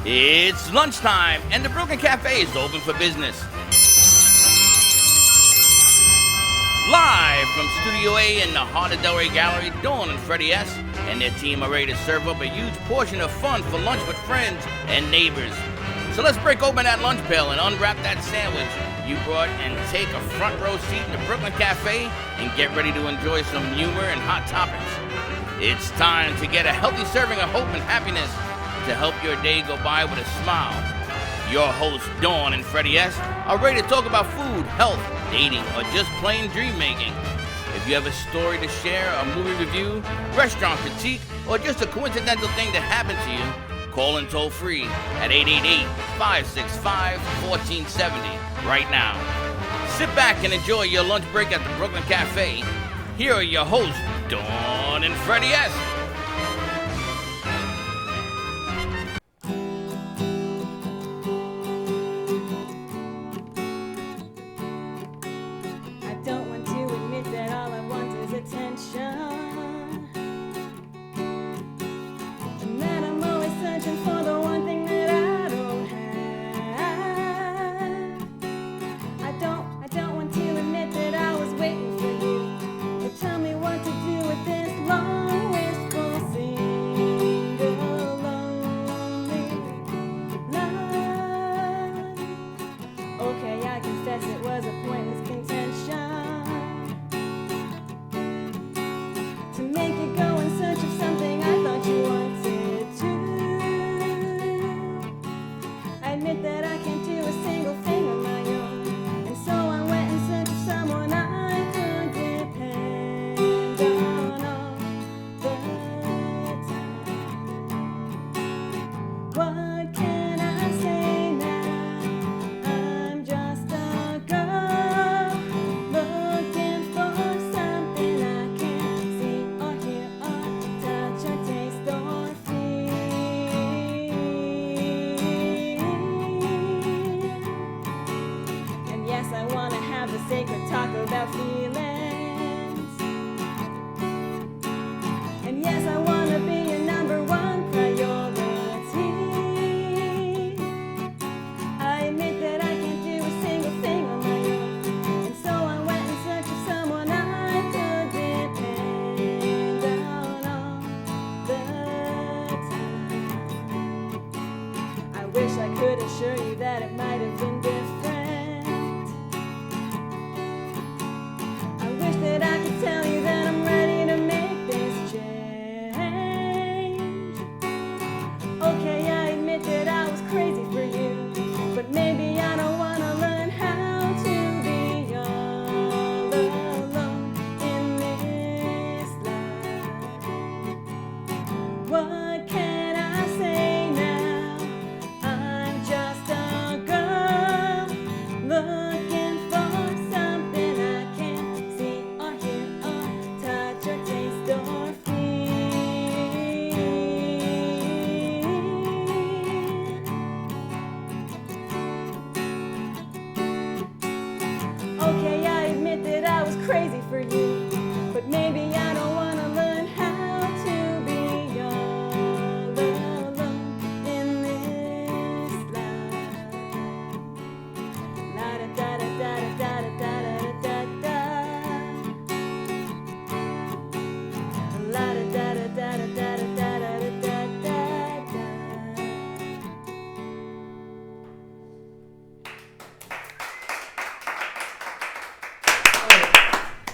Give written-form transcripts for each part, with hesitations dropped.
It's lunchtime, and the Brooklyn Cafe is open for business. Live from Studio A in the heart of Delray Gallery, Dawn and Freddie S. and their team are ready to serve up a huge portion of fun for lunch with friends and neighbors. So let's break open that lunch pail and unwrap that sandwich you brought and take a front row seat in the Brooklyn Cafe and get ready to enjoy some humor and hot topics. It's time to get a healthy serving of hope and happiness to help your day go by with a smile. Your hosts, Dawn and Freddie S., are ready to talk about food, health, dating, or just plain dream making. If you have a story to share, a movie review, restaurant critique, or just a coincidental thing that happened to you, call in toll free at 888-565-1470 right now. Sit back and enjoy your lunch break at the Brooklyn Cafe. Here are your hosts, Dawn and Freddie S.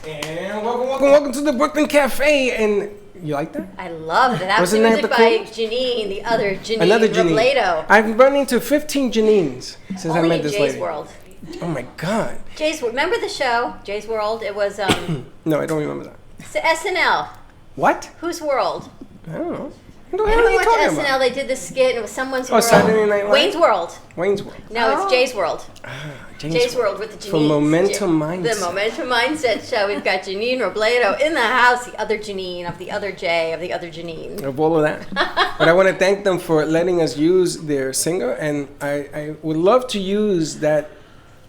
And welcome to the Brooklyn Cafe. And you like that? I love that. That was Wasn't that music the by cool? Janine, the other Janine. Another Janine. Robledo. I've run into 15 Janines since I Only met in this Jay's lady. World. Oh my God. Jay's World. Remember the show, Jay's World? It was No, I don't remember that. SNL. What? Whose World? I don't know. What the hell are Remember you watch talking SNL? about? They did this skit. It was someone's Oh, world. Saturday Night Live? Wayne's World. Wayne's World. No, it's Jay's World. Jay's World with the Janine. For Momentum Mindset. The Momentum Mindset show. We've got Janine Robledo in the house, the other Janine, of the other Jay, of the other Janine. Of all of that. But I want to thank them for letting us use their singer, and I would love to use that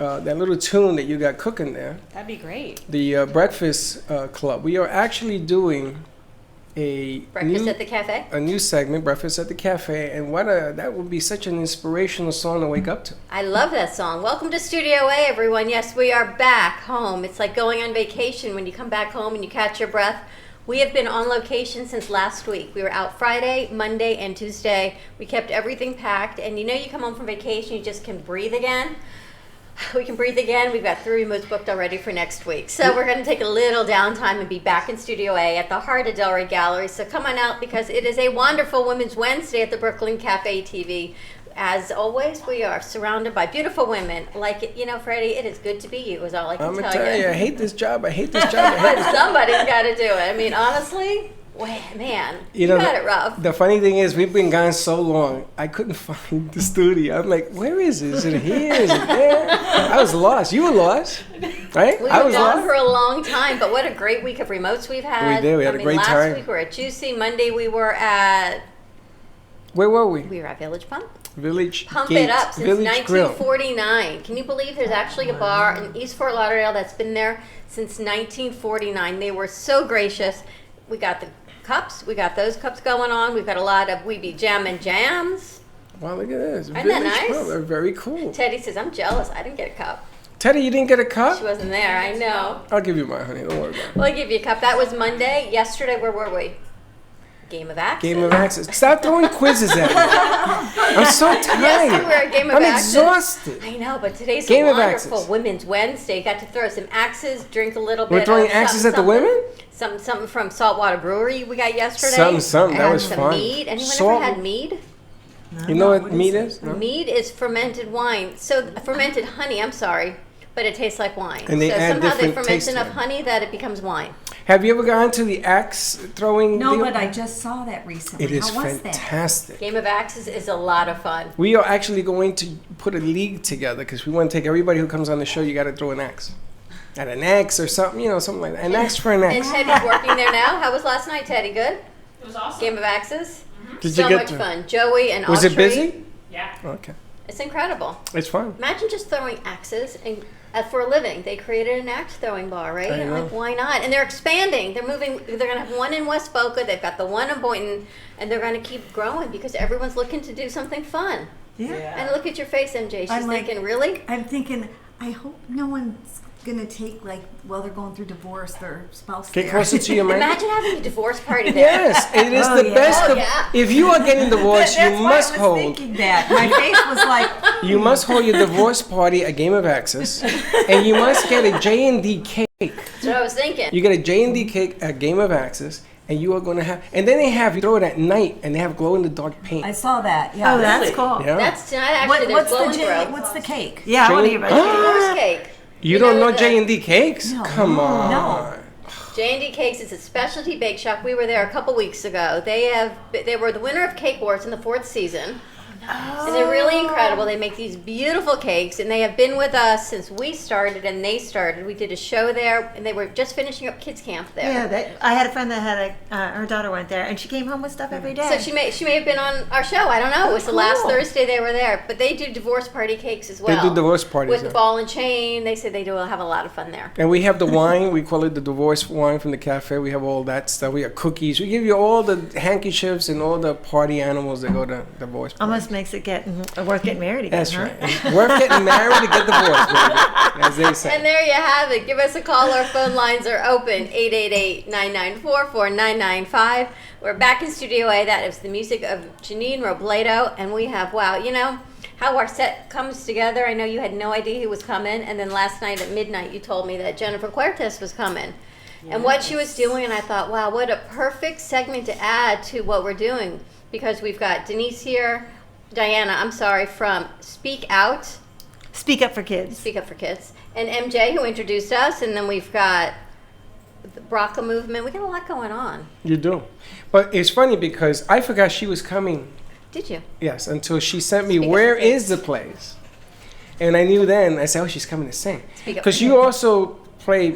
that little tune that you got cooking there, That'd be great. the Breakfast Club. We are actually doing Breakfast at the cafe. a new segment, Breakfast at the Cafe, and that would be such an inspirational song to wake up to. I love that song. Welcome to Studio A, everyone. Yes, we are back home. It's like going on vacation when you come back home and you catch your breath. We have been on location since last week. We were out Friday, Monday, and Tuesday. We kept everything packed, and you come home from vacation, you just can breathe again. We can breathe again. We've got 3 moves booked already for next week. So we're going to take a little downtime and be back in Studio A at the Heart of Delray Gallery. So come on out because it is a wonderful Women's Wednesday at the Brooklyn Cafe TV. As always, we are surrounded by beautiful women. Like, Freddie, it is good to be you, is all I can I'm tell gonna tell you. you, I hate this job. I hate this job. I hate this job. Somebody's got to do it. I mean, honestly, man, you got it rough. The funny thing is, we've been gone so long, I couldn't find the studio. I'm like, where is it? Is it here? Is it there? I was lost. You were lost, right? We I were was gone lost. for a long time, but what a great week of remotes we've had. We did. We had a great last time. Last week we were at Juicy. Monday we were at... Where were we? We were at Village Pump. Village Pump Gate, It Up since Village Grill. 1949. Can you believe there's actually a bar in East Fort Lauderdale that's been there since 1949? They were so gracious. We got the cups. We got those cups going on. We've got a lot of Weeby Jam and Jams. Wow, look at this. Isn't that Village nice? Grill. They're very cool. Teddy says, I'm jealous. I didn't get a cup. Teddy, you didn't get a cup? She wasn't there. I know. I'll give you mine, honey. Don't worry about it. Well, I'll give you a cup. That was Monday. Yesterday, where were we? Game of Axes. Game of Axes. Stop throwing quizzes at me. I'm so tired. Yes, we were at Game of I'm Axes. exhausted. I know, but today's Game a of wonderful Axes. Women's Wednesday. Got to throw some axes, drink a little bit. We're throwing of axes something, at the women? Something from Saltwater Brewery we got yesterday. Something. That And was some fun. mead. Anyone Salt- ever had mead? You know what meat is? No? Mead is fermented wine. So fermented honey. I'm sorry, but it tastes like wine. And they so add somehow they different ferment taste to enough it. honey that it becomes wine. Have you ever gone to the axe throwing No, deal? but I just saw that recently. It is How was that? fantastic. Game of Axes is a lot of fun. We are actually going to put a league together because we want to take everybody who comes on the show. You got to throw an axe, at an axe or something, something like that. An axe for an And axe. Teddy's working there now. How was last night, Teddy? Good? It was awesome. Game of Axes? Did So you get much to- fun. Joey and Was it Autry. busy? Yeah. Okay, It's incredible. it's fun. Imagine just throwing axes and for a living. They created an axe throwing bar, right? I know. Like, why not? And they're expanding. They're moving. They're going to have one in West Boca. They've got the one in Boynton, and they're going to keep growing because everyone's looking to do something fun. Yeah. And look at your face, MJ. She's I'm like- thinking, really? I'm thinking, I hope no one's gonna take while they're going through divorce, their spouse. Get there. closer to your mic. Imagine having a divorce party there. Yes, it is Oh, the yeah. best. Oh, of- yeah. If you are getting divorced, That's you why must I was hold. thinking that. My face was like, You must hold your divorce party at Game of Axes, and you must get a J&D cake. That's what I was thinking. You get a J&D cake at Game of Axes, and you are going to have. And then you throw it at night, and they have glow in the dark paint. I saw that. Yeah. Oh, that's cool. Yeah. That's tonight, actually. What's There's the glow and throw. what's the cake? Yeah, I want to hear Jane- about it. Divorce cake. You don't know the- J&D cakes? No. Come on. No. J&D Cakes is a specialty bake shop. We were there a couple weeks ago. They were the winner of Cake Wars in the 4th season. And they're really incredible. They make these beautiful cakes, and they have been with us since we started and they started. We did a show there, and they were just finishing up kids camp there. Yeah, I had a friend that had her daughter went there, and she came home with stuff every day. So she may have been on our show. I don't know. It was the last Cool. Thursday they were there. But they do divorce party cakes as well. They do divorce parties. with yeah. the ball and chain. They say they do have a lot of fun there. And we have the wine. We call it the divorce wine from the cafe. We have all that stuff. We have cookies. We give you all the handkerchiefs and all the party animals that go to divorce parties. Almost makes it worth getting married again, That's huh? right. It's worth getting married to get divorced, baby, as they say. And there you have it. Give us a call. Our phone lines are open, 888-994-4995. We're back in Studio A. That is the music of Janine Robledo. And we have, wow, you know how our set comes together. I know you had no idea who was coming. And then last night at midnight, you told me that Jennifer Cuertes was coming. And what she was doing, and I thought, wow, what a perfect segment to add to what we're doing. Because we've got Denise here, Diana, I'm sorry, from Speak Out. Speak up for kids. Speak Up for Kids. And MJ, who introduced us, and then we've got the BRCA movement. We got a lot going on. You do. But it's funny because I forgot she was coming. Did you? Yes, until she sent me, Speak Up where for Kids. is the place? And I knew then, I said, oh, she's coming to sing. Speak Up Because for you Kids. also play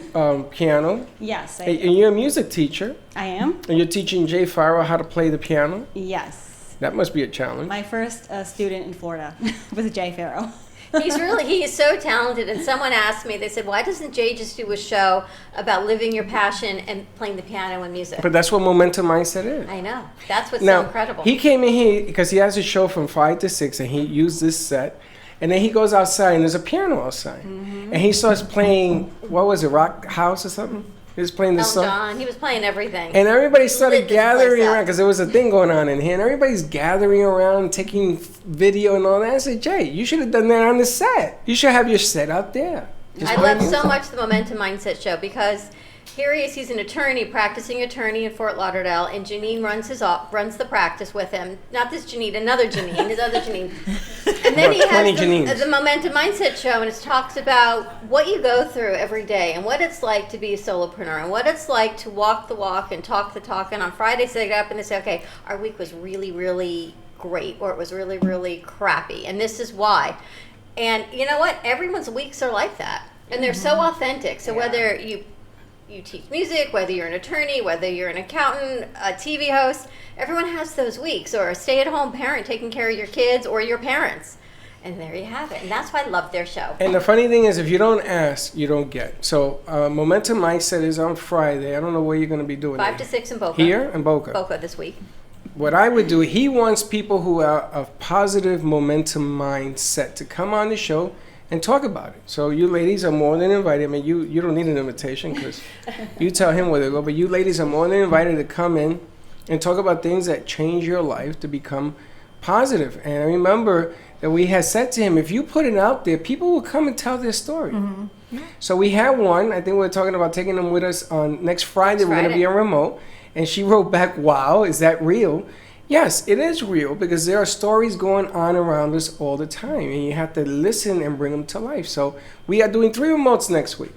piano, Yes, and you're a music teacher, I am. and you're teaching Jay Farrow how to play the piano. Yes. That must be a challenge. My first student in Florida was Jay Farrow. He is so talented. And someone asked me, they said, why doesn't Jay just do a show about living your passion and playing the piano and music? But that's what Momentum Mindset is. I know. That's what's Now, so incredible. he came in here because he has a show from 5 to 6, and he used this set. And then he goes outside, and there's a piano outside. And he starts playing, what was it, Rock House or something? He was playing this Elton song. John, he was playing everything. And everybody started Lit this gathering place up. around because there was a thing going on in here. And everybody's gathering around, taking video and all that. I said, Jay, you should have done that on the set. You should have your set out there. Just I play love so music. much the Momentum Mindset show because here he is. He's an attorney, practicing attorney in Fort Lauderdale, and Janine runs the practice with him. Not this Janine, another Janine, his other Janine. And then he About 20 has Janines. the Momentum Mindset show, and it talks about what you go through every day and what it's like to be a solopreneur and what it's like to walk the walk and talk the talk. And on Fridays they get up and they say, okay, our week was really, really great, or it was really, really crappy, and this is why. And you know what? Everyone's weeks are like that, and they're so authentic. So whether you teach music, whether you're an attorney, whether you're an accountant, a TV host, everyone has those weeks, or a stay-at-home parent taking care of your kids, or your parents. And there you have it. And that's why I love their show. And the funny thing is, if you don't ask, you don't get. So Momentum Mindset is on Friday. I don't know where you're going to be doing 5 it. to 6 in Boca. Here in Boca. Boca this week. What I would do, he wants people who are of positive momentum mindset to come on the show and talk about it. So you ladies are more than invited. I mean, you don't need an invitation because you tell him where to go. But you ladies are more than invited to come in and talk about things that change your life to become positive. And I remember that we had said to him, if you put it out there, people will come and tell their story. So we had one. I think we're talking about taking them with us on next Friday. We're going to be on remote. And she wrote back, wow, is that real? Yes, it is real because there are stories going on around us all the time. And you have to listen and bring them to life. So we are doing 3 remotes next week.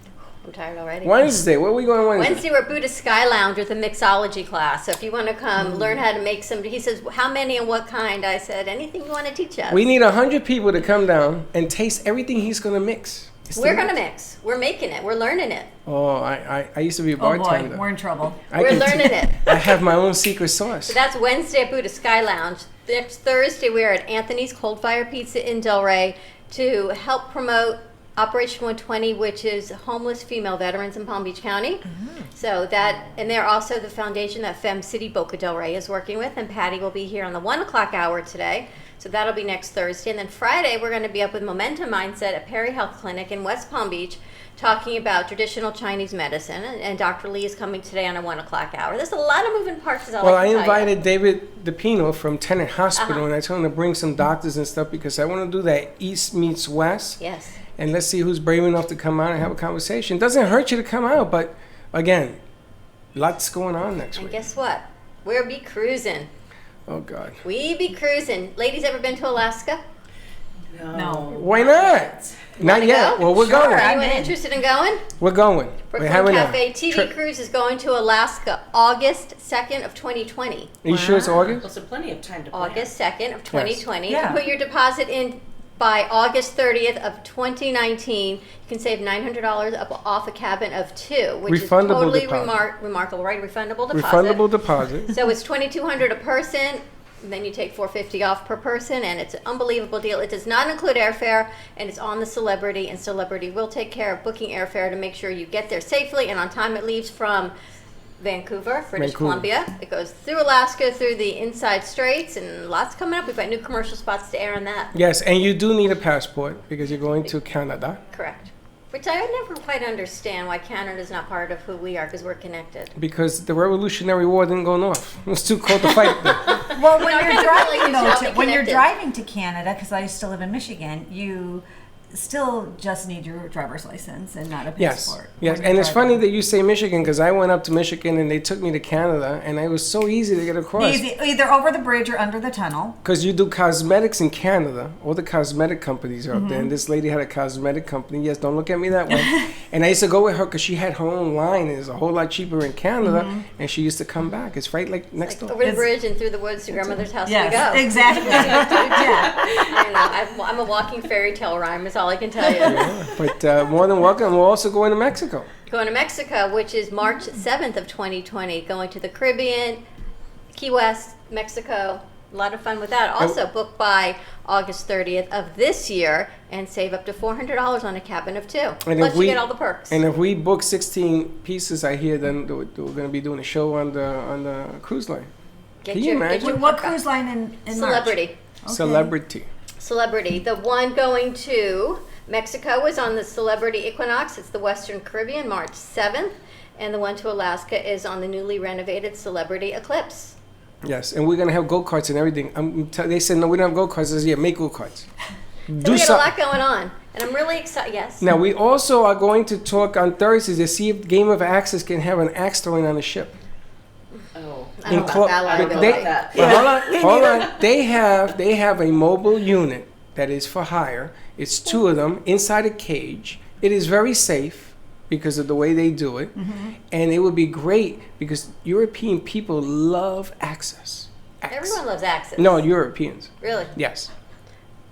I'm tired already. Wednesday, where are we going Wednesday? Wednesday, we're at Buddha Sky Lounge with a mixology class. So if you want to come learn how to make some, he says, how many and what kind? I said, anything you want to teach us. We need 100 people to come down and taste everything he's going to mix. We're going to mix. We're making it. We're learning it. Oh, I used to be a Oh bartender. boy, we're in trouble. We're learning it. I have my own secret sauce. So that's Wednesday at Buddha Sky Lounge. Next Thursday, we're at Anthony's Cold Fire Pizza in Delray to help promote Operation 120, which is homeless female veterans in Palm Beach County. So that, and they're also the foundation that Fem City Boca Del Rey is working with, and Patty will be here on the 1 o'clock hour today. So that'll be next Thursday. And then Friday, we're going to be up with Momentum Mindset at Perry Health Clinic in West Palm Beach, talking about traditional Chinese medicine. And Dr. Lee is coming today on a 1 o'clock hour. There's a lot of moving parts, as I Well, like I to tell you. invited David DePino from Tenet Hospital, and I told him to bring some doctors and stuff because I want to do that East meets West. Yes. And let's see who's brave enough to come out and have a conversation. It doesn't hurt you to come out, but again, lots going on next And week. guess what? We'll be cruising. Oh, God. We be cruising. Ladies, ever been to Alaska? No. Why not? Not Wanna yet. go? Well, we're Sure. going. Anyone interested in going? We're going. We're Brooklyn having Cafe a TV trip. Cruise is going to Alaska August 2nd of 2020. Are you sure it's August? Well, so plenty of time to plan. August 2nd of 2020. Yeah. If you put your deposit in by August 30th of 2019, you can save $900 up off a cabin of 2, which Refundable is totally deposit. remarkable, right? Refundable deposit. Refundable deposit. So it's $2,200 a person. And then you take $450 off per person, and it's an unbelievable deal. It does not include airfare, and it's on the Celebrity, and Celebrity will take care of booking airfare to make sure you get there safely and on time. It leaves from Vancouver, British Columbia. It goes through Alaska, through the inside straits, and lots coming up. We've got new commercial spots to air on that. Yes, and you do need a passport because you're going to Canada. Correct. Which I never quite understand why Canada's not part of who we are, because we're connected. Because the Revolutionary War didn't go north. It was too cold to fight there. Well, when No, you're I driving really though, should be when you're connected. driving to Canada, because I used to live in Michigan, you still just need your driver's license and not a Yes, passport. yes, when you're and it's funny driving. that you say Michigan because I went up to Michigan and they took me to Canada and it was so easy to get across. Easy, either over the bridge or under the tunnel. Because you do cosmetics in Canada, all the cosmetic companies are up there, and this lady had a cosmetic company. Yes, don't look at me that way. And I used to go with her because she had her own line, and it's a whole lot cheaper in Canada. And she used to come back. It's right like next door. Over the bridge and through the woods to grandmother's house Yes, we go. exactly. yeah. I know. I'm a walking fairy tale rhyme, is all I can tell you. But more than welcome. We're also going to Mexico. Going to Mexico, which is March 7th of 2020, going to the Caribbean, Key West, Mexico, A lot of fun with that. Also, book by August 30th of this year and save up to $400 on a cabin of 2. And Plus, you get all the perks. And if we book 16 pieces, I hear, then we're going to be doing a show on the cruise line. Can you imagine? What cruise line in Celebrity. March? Celebrity. Celebrity. The one going to Mexico is on the Celebrity Equinox. It's the Western Caribbean, March 7th. And the one to Alaska is on the newly renovated Celebrity Eclipse. Yes, and we're going to have go-karts and everything. They said, no, we don't have go-karts. I said, yeah, make go-karts. So we got a lot going on. And I'm really excited. Yes. Now, we also are going to talk on Thursdays to see if Game of Axes can have an axe throwing on the ship. Oh, I don't know about that liability. Hold on. They have a mobile unit that is for hire. It's 2 of them inside a cage. It is very safe because of the way they do it. Mm-hmm. And it would be great because European people love axes. Everyone loves axes. No, Europeans. Really? Yes.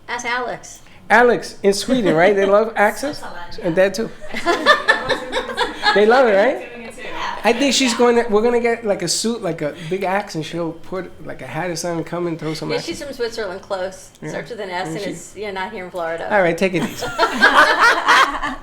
Ask Alex. Alex in Sweden, right? They love axes? And that too. They love it, right? I think we're going to get like a suit, like a big axe, and she'll put like a hat or something and come and throw some Yeah, axes. she's from Switzerland, close. Yeah. Starts with an S, and it's not here in Florida. All right, take it easy.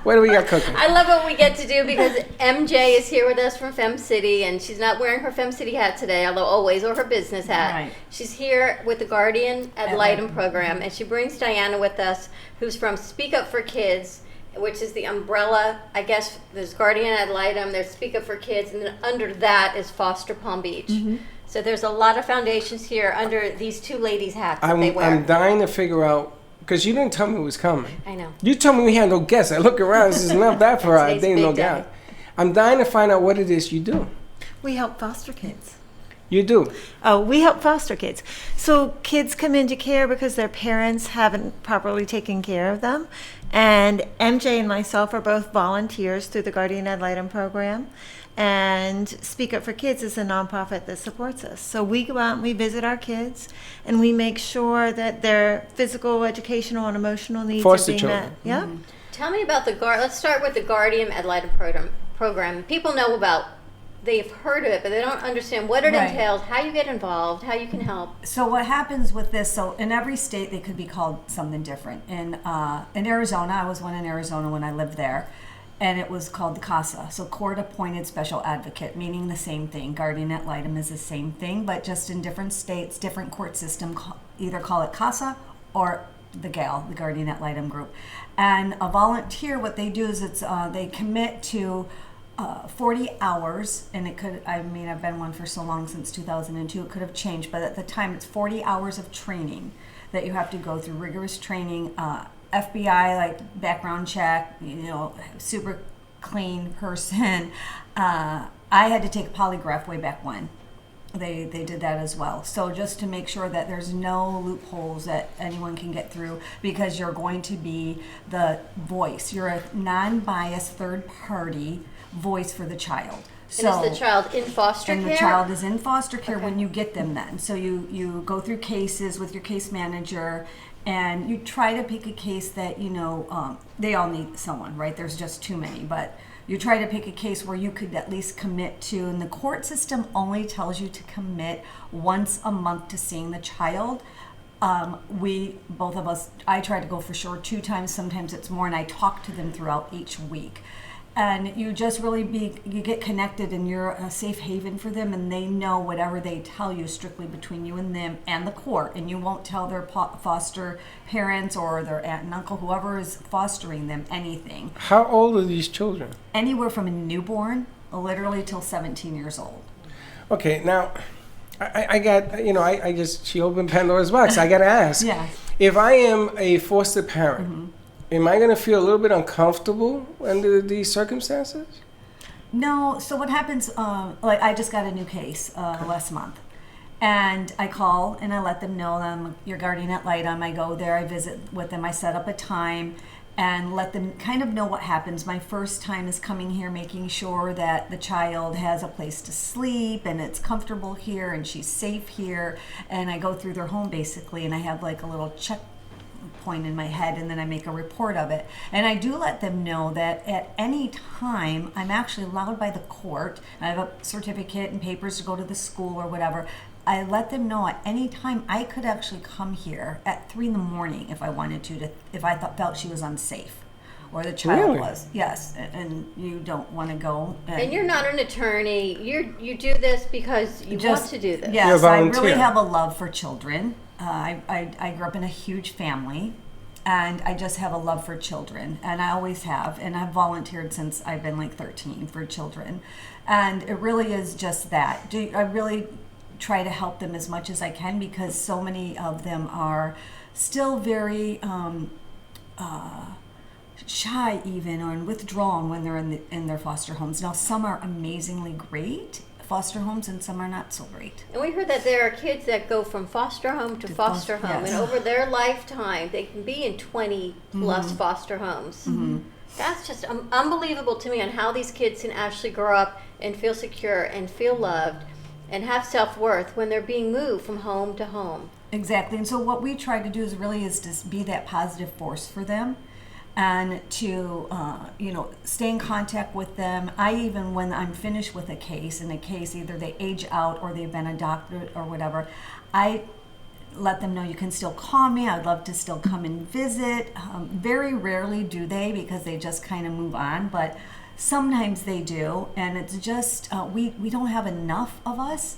What do we got cooking? I love what we get to do because MJ is here with us from Fem City, and she's not wearing her Fem City hat today, although always, or her business hat. Right. She's here with the Guardian Ad Litem program, and she brings Diana with us, who's from Speak Up for Kids, which is the umbrella. I guess there's Guardian Ad Litem, there's Speak Up for Kids, and then under that is Foster Palm Beach. Mm-hmm. So there's a lot of foundations here under these 2 ladies' hats that they wear. I'm dying to figure out, because you didn't tell me it was coming. I know. You told me we had no guests. I look around, this is not that far out. Today's There ain't no big day. guest. I'm dying to find out what it is you do. We help foster kids. You do. Oh, we help foster kids. So kids come into care because their parents haven't properly taken care of them. And MJ and myself are both volunteers through the Guardian Ad Litem program. And Speak Up for Kids is a nonprofit that supports us. So we go out and we visit our kids, and we make sure that their physical, educational, and emotional needs Foster are being children. met. Yeah. Tell me about let's start with the Guardian Ad Litem program. People know about, they've heard of it, but they don't understand what it Right. entails, how you get involved, how you can help. So what happens with this? So in every state, they could be called something different. In Arizona, I was one in Arizona when I lived there, and it was called the CASA, so Court Appointed Special Advocate, meaning the same thing. Guardian Ad Litem is the same thing, but just in different states, different court system either call it CASA or the GAL, the Guardian Ad Litem group. And a volunteer, what they do is they commit to 40 hours, and it could, I mean, I've been one for so long, since 2002, it could have changed, but at the time it's 40 hours of training that you have to go through, rigorous training, FBI, like background check, super clean person. I had to take a polygraph way back when. They did that as well. So just to make sure that there's no loopholes that anyone can get through, because you're going to be the voice. You're a non-biased third party voice for the child. And is the child in foster and care? the child is in foster care Okay. when you get them then. So you go through cases with your case manager, and you try to pick a case that, they all need someone, right? There's just too many, but you try to pick a case where you could at least commit to, and the court system only tells you to commit once a month to seeing the child. Both of us, I try to go for sure 2 times, sometimes it's more, and I talk to them throughout each week. And you just really you get connected, and you're a safe haven for them, and they know whatever they tell you is strictly between you and them and the court, and you won't tell their foster parents or their aunt and uncle, whoever is fostering them, anything. How old are these children? Anywhere from a newborn, literally till 17 years old. Okay, now, I got, she opened Pandora's box. I got to ask. Yeah. If I am a foster parent, am I going to feel a little bit uncomfortable under these circumstances? No. So what happens, like I just got a new case last month. And I call and I let them know that I'm your Guardian Ad Litem. I go there, I visit with them, I set up a time and let them kind of know what happens. My first time is coming here, making sure that the child has a place to sleep and it's comfortable here and she's safe here. And I go through their home basically, and I have like a little check point in my head, and then I make a report of it. And I do let them know that at any time I'm actually allowed by the court. I have a certificate and papers to go to the school or whatever. I let them know at any time I could actually come here at 3 in the morning if I wanted to if I felt she was unsafe or the child Really? was. Yes, and you don't want to go. And you're not an attorney. You do this because you want to do this. You're a Yes, I volunteer. really have a love for children. I grew up in a huge family, and I just have a love for children, and I always have. And I've volunteered since I've been like 13 for children, and it really is just that. I really try to help them as much as I can because so many of them are still very shy, even, or withdrawn when they're in their foster homes. Now, some are amazingly great foster homes, and some are not so great. And we heard that there are kids that go from foster home to foster home, yes. and over their lifetime, they can be in 20 plus foster homes. That's just unbelievable to me on how these kids can actually grow up and feel secure and feel loved and have self-worth when they're being moved from home to home. Exactly. And so what we try to do is to be that positive force for them, and to stay in contact with them. I even, when I'm finished with a case, either they age out or they've been adopted or whatever, I let them know you can still call me. I'd love to still come and visit. Very rarely do they, because they just kind of move on, but sometimes they do. And it's just we don't have enough of us.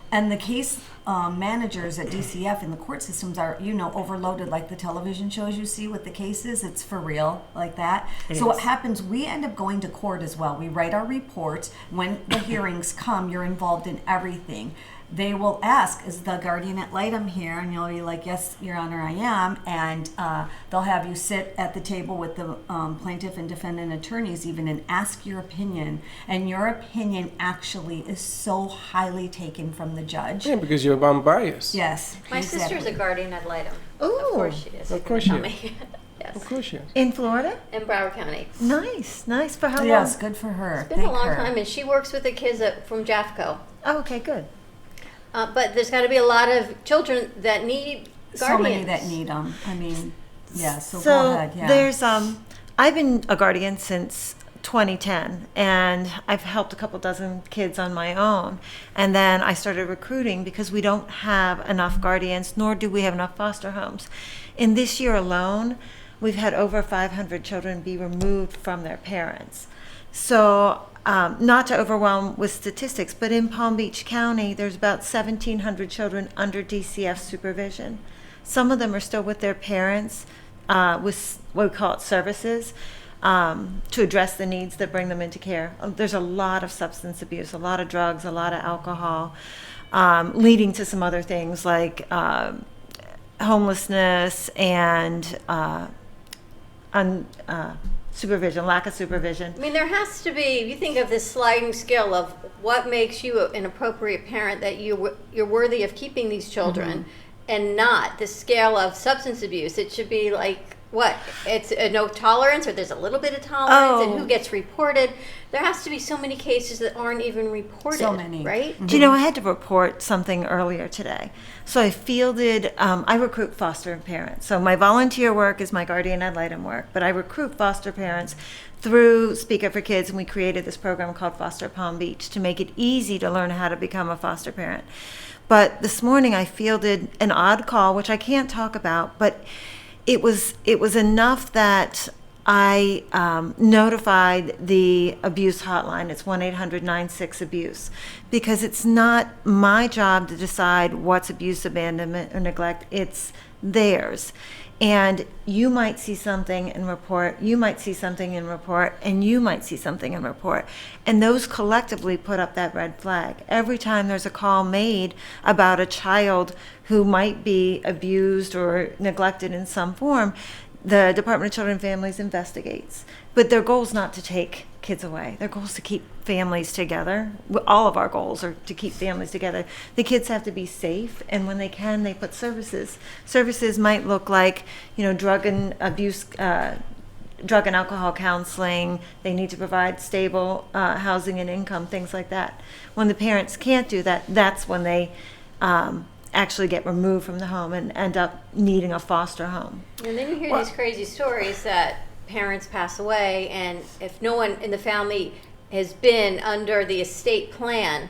And the case managers at DCF in the court systems are, overloaded, like the television shows you see with the cases. It's for real, like that. So what happens, we end up going to court as well. We write our reports. When the hearings come, you're involved in everything. They will ask, is the guardian ad litem here? And you'll be like, yes, Your Honor, I am. And they'll have you sit at the table with the plaintiff and defendant attorneys even and ask your opinion. And your opinion actually is so highly taken from the judge. Yeah, because you're unbiased. Yes. My exactly. sister's a guardian ad litem. Ooh. Of course she is. Of course Tell she me. Yes. Of course you. In Florida? In Broward County. Nice. For how long? Yes, good for her. It's been a long time, and she works with the kids from Jafco. Oh, okay, good. But there's got to be a lot of children that need guardians. So many that need them. I mean, yeah, so go ahead. Yeah. There's I've been a guardian since 2010, and I've helped a couple dozen kids on my own. And then I started recruiting because we don't have enough guardians, nor do we have enough foster homes. In this year alone, we've had over 500 children be removed from their parents. So not to overwhelm with statistics, but in Palm Beach County, there's about 1,700 children under DCF supervision. Some of them are still with their parents with what we call it services to address the needs that bring them into care. There's a lot of substance abuse, a lot of drugs, a lot of alcohol, leading to some other things like homelessness and supervision, lack of supervision. I mean, there has to be, you think of this sliding scale of what makes you an appropriate parent, that you're worthy of keeping these children, and not the scale of substance abuse. It should be like, what? It's a no tolerance, or there's a little bit of tolerance, and who gets reported. There has to be so many cases that aren't even reported. So many. Right? Do you know, I had to report something earlier today. So I fielded, I recruit foster parents. So my volunteer work is my guardian ad litem work, but I recruit foster parents through Speak Up for Kids, and we created this program called Foster Palm Beach to make it easy to learn how to become a foster parent. But this morning I fielded an odd call, which I can't talk about, but it was enough that I notified the abuse hotline. It's 1-800-96-ABUSE, because it's not my job to decide what's abuse, abandonment, or neglect. It's theirs. And you might see something and report, you might see something and report, and you might see something and report. And those collectively put up that red flag. Every time there's a call made about a child who might be abused or neglected in some form, the Department of Children and Families investigates. But their goal is not to take kids away. Their goal is to keep families together. All of our goals are to keep families together. The kids have to be safe, and when they can, they put services. Services might look like, drug and alcohol counseling. They need to provide stable housing and income, things like that. When the parents can't do that, that's when they actually get removed from the home and end up needing a foster home. And then you hear these crazy stories that parents pass away, and if no one in the family has been under the estate plan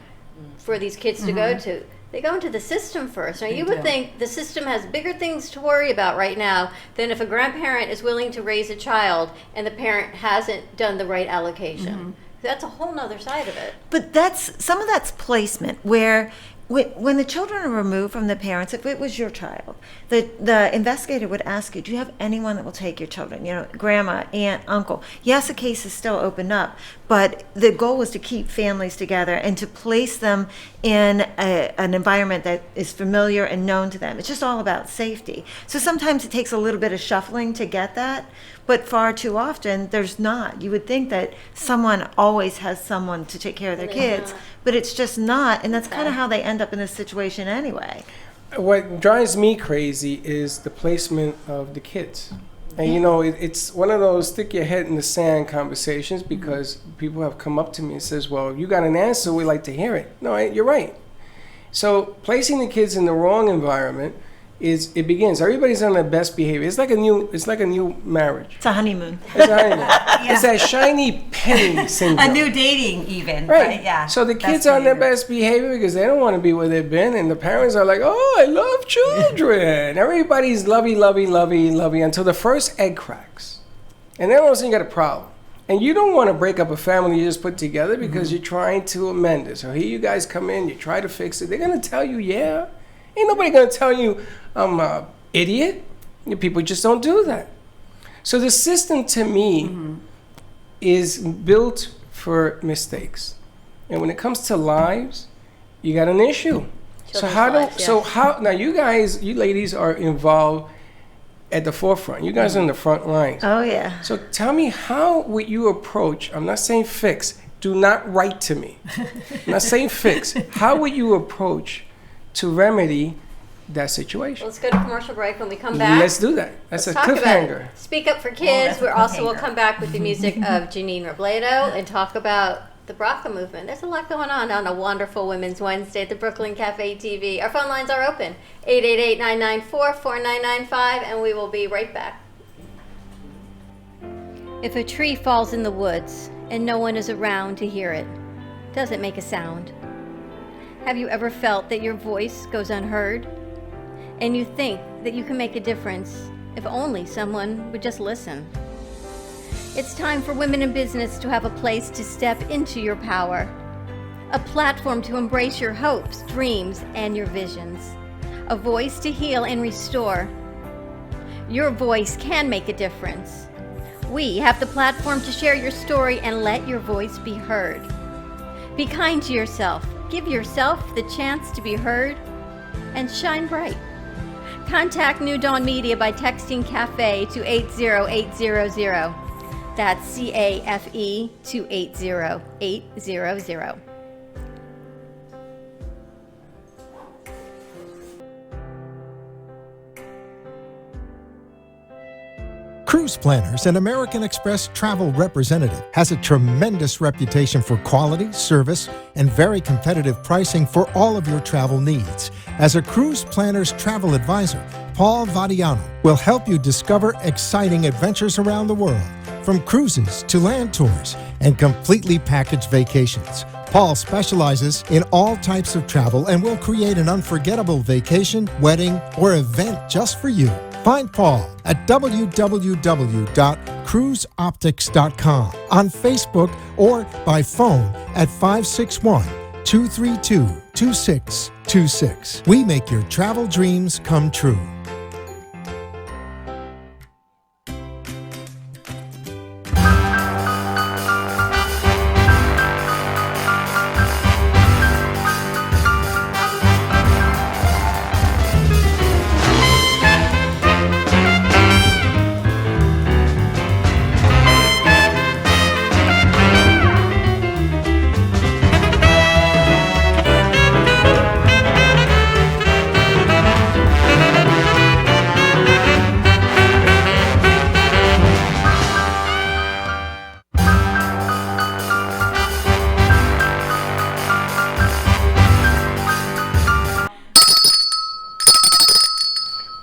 for these kids to go to, They go into the system first. Now, They you would do. think the system has bigger things to worry about right now than if a grandparent is willing to raise a child and the parent hasn't done the right allocation. That's a whole nother side of it. But some of that's placement, where when the children are removed from the parents, if it was your child, the investigator would ask you, do you have anyone that will take your children? Grandma, aunt, uncle. Yes, a case is still opened up, but the goal was to keep families together and to place them in an environment that is familiar and known to them. It's just all about safety. So sometimes it takes a little bit of shuffling to get that, but far too often there's not. You would think that someone always has someone to take care of their And they're kids, not. but it's just not, and that's kind Okay. of how they end up in this situation anyway. What drives me crazy is the placement of the kids. And it's one of those stick your head in the sand conversations, because people have come up to me and says, well, you got an answer, we like to hear it. No, you're right. So placing the kids in the wrong environment it begins. Everybody's on their best behavior. It's like a new marriage. It's a honeymoon. It's a honeymoon. It's that shiny penny syndrome. A new dating, even. Right. Yeah. So the Best kids are on their behavior. best behavior because they don't want to be where they've been, and the parents are like, "Oh, I love children." Everybody's lovey until the first egg cracks, and then all of a sudden you got a problem. And you don't want to break up a family you just put together because you're trying to amend it. So here you guys come in, you try to fix it. They're gonna tell you, "Yeah." Ain't nobody gonna tell you I'm an idiot. People just don't do that. So the system, to me, is built for mistakes. And when it comes to lives, you got an issue. Children's lives, yes. Now you ladies are involved at the forefront. You guys are in the front lines. Oh, yeah. So tell me, how would you approach, I'm not saying fix, do not write to me. I'm not saying fix. How would you approach to remedy that situation? Let's go to commercial break. When we come back, Let's do that. That's let's a talk about cliffhanger. it. Speak Up for that's Kids. a We're also will cliffhanger. come back with the music of Janine Robledo and talk about the BRCA movement. There's a lot going on a wonderful Women's Wednesday at the Brooklyn Cafe TV. Our phone lines are open, 888-994-4995, and we will be right back. If a tree falls in the woods and no one is around to hear it, does it make a sound? Have you ever felt that your voice goes unheard? And you think that you can make a difference if only someone would just listen? It's time for women in business to have a place to step into your power, a platform to embrace your hopes, dreams, and your visions, a voice to heal and restore. Your voice can make a difference. We have the platform to share your story and let your voice be heard. Be kind to yourself. Give yourself the chance to be heard and shine bright. Contact New Dawn Media by texting CAFE to 80800. That's CAFE to 80800. Cruise Planners, an American Express travel representative, has a tremendous reputation for quality, service, and very competitive pricing for all of your travel needs. As a Cruise Planners travel advisor, Paul Vadiano will help you discover exciting adventures around the world, from cruises to land tours and completely packaged vacations. Paul specializes in all types of travel and will create an unforgettable vacation, wedding, or event just for you. Find Paul at www.cruiseoptics.com, on Facebook, or by phone at 561-232-2626. We make your travel dreams come true.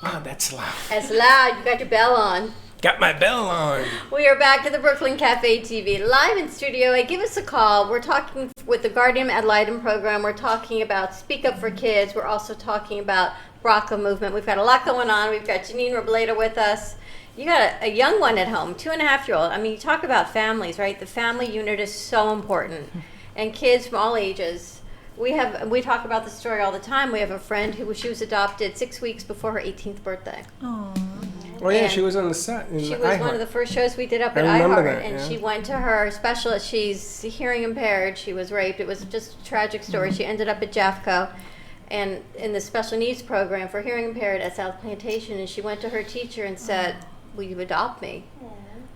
Wow, that's loud. As loud, you got your bell on. Got my bell on. We are back at the Brooklyn Cafe TV, live in Studio A. Give us a call. We're talking with the Guardian Ad Litem program. We're talking about Speak Up for Kids. We're also talking about BRCA movement. We've got a lot going on. We've got Janine Robledo with us. You got a young one at home, 2.5-year-old. I mean, you talk about families, right? The family unit is so important. And kids from all ages. We talk about the story all the time. We have a friend she was adopted 6 weeks before her 18th birthday. Oh yeah, And she was on the set. She was one of the first shows we did up at I remember iHeart, that, and yeah. she went to her specialist. She's hearing impaired. She was raped. It was just a tragic story. She ended up at JAFCO, and in the special needs program for hearing impaired at South Plantation. And she went to her teacher and said, "Will you adopt me?"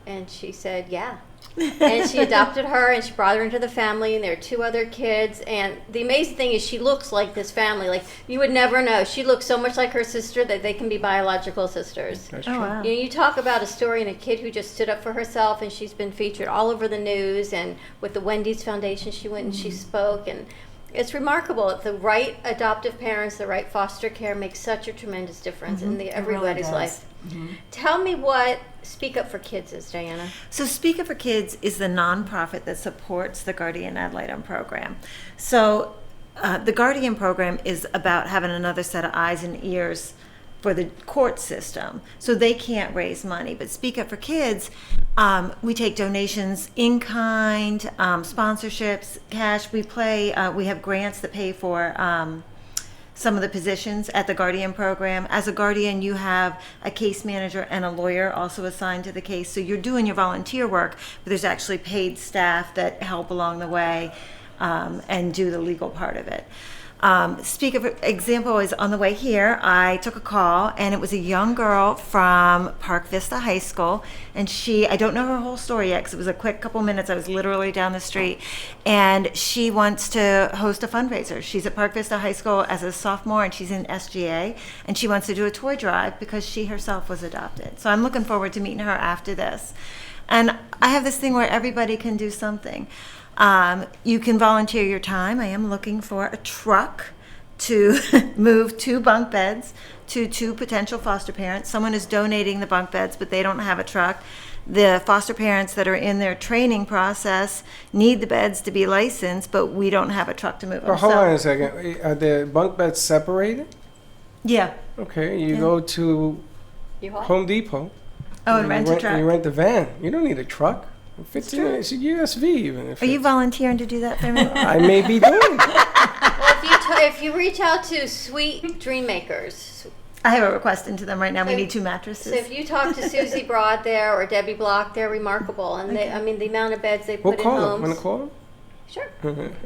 And she said, "Yeah." And she adopted her, and she brought her into the family, and there are 2 other kids. And the amazing thing is she looks like this family. Like, you would never know. She looks so much like her sister that they can be biological sisters. That's Oh, true. wow. You know, you talk about a story and a kid who just stood up for herself, and she's been featured all over the news. And with the Wendy's Foundation, she went and she spoke. And it's remarkable. The right adoptive parents, the right foster care makes such a tremendous difference in everybody's does. life. Tell me what Speak Up for Kids is, Diana. So Speak Up for Kids is the nonprofit that supports the Guardian Ad Litem program. So the Guardian program is about having another set of eyes and ears for the court system. So they can't raise money. But Speak Up for Kids, we take donations in kind, sponsorships, cash. We have grants that pay for some of the positions at the Guardian program. As a Guardian, you have a case manager and a lawyer also assigned to the case. So you're doing your volunteer work, but there's actually paid staff that help along the way and do the legal part of it. Speak of example is on the way here, I took a call, and it was a young girl from Park Vista High School, and I don't know her whole story yet because it was a quick couple minutes. I was literally down the street, and she wants to host a fundraiser. She's at Park Vista High School as a sophomore, and she's in SGA, and she wants to do a toy drive because she herself was adopted. So I'm looking forward to meeting her after this. And I have this thing where everybody can do something. You can volunteer your time. I am looking for a truck to move 2 bunk beds to 2 potential foster parents. Someone is donating the bunk beds, but they don't have a truck. The foster parents that are in their training process need the beds to be licensed, but we don't have a truck to move them. But hold on a second. Are the bunk beds separated? Yeah. Okay, you go to U-Haul? Home Depot. Oh, and rent a truck. You rent the van. You don't need a truck. 15 minutes, a USV even. Are you volunteering to do that for me? I may be doing it. Well, if you reach out to Sweet Dream Makers, I have a request into them right now. We So- need 2 so mattresses. if you talk to Susie Broad there or Debbie Block, they're remarkable. And the amount of beds they We'll put in call them. homes. Want to call them? Sure.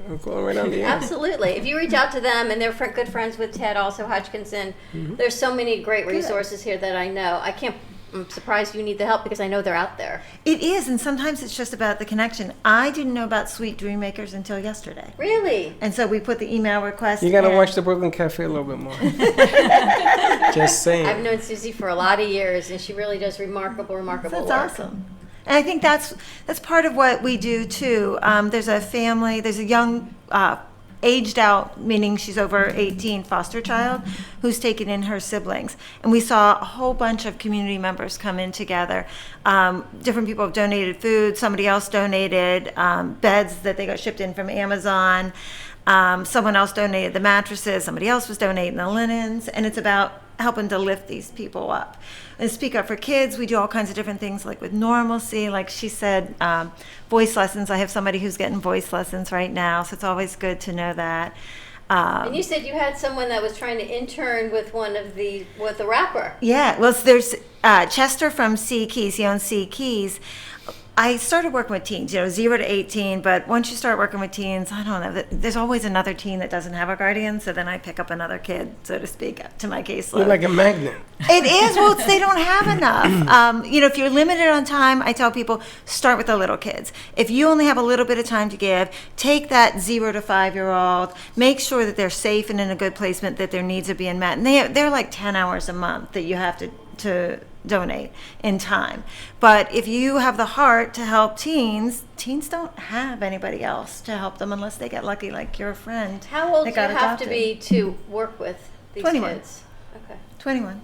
I'll call them right on the air. Absolutely. If you reach out to them, and they're good friends with Ted, also Hodgkinson, there's so many great resources here that I know. I'm surprised you need the help because I know they're out there. It is, and sometimes it's just about the connection. I didn't know about Sweet Dream Makers until yesterday. Really? And so we put the email request. You got to in. watch the Brooklyn Cafe a little bit more. Just saying. I've known Susie for a lot of years, and she really does remarkable That's work. awesome. And I think that's part of what we do too. There's a young aged out, meaning she's over 18, foster child who's taken in her siblings. And we saw a whole bunch of community members come in together. Different people have donated food. Somebody else donated beds that they got shipped in from Amazon. Someone else donated the mattresses. Somebody else was donating the linens. And it's about helping to lift these people up. And Speak Up for Kids, we do all kinds of different things, like with normalcy, like she said, voice lessons. I have somebody who's getting voice lessons right now, so it's always good to know that. And you said you had someone that was trying to intern with with a rapper. Yeah, well, there's Chester from Sea Keys. He owns Sea Keys. I started working with teens, 0 to 18, but once you start working with teens, I don't know, there's always another teen that doesn't have a guardian, so then I pick up another kid, so to speak, to my caseload. You're like a magnet. It is. Well, they don't have enough. If you're limited on time, I tell people, start with the little kids. If you only have a little bit of time to give, take that 0 to 5-year-old, make sure that they're safe and in a good placement, that their needs are being met. And they're like 10 hours a month that you have to donate in time. But if you have the heart to help teens don't have anybody else to help them unless they get lucky, like your friend. How old do that you got have to adopted. be to work with these 21. kids? Okay. 21.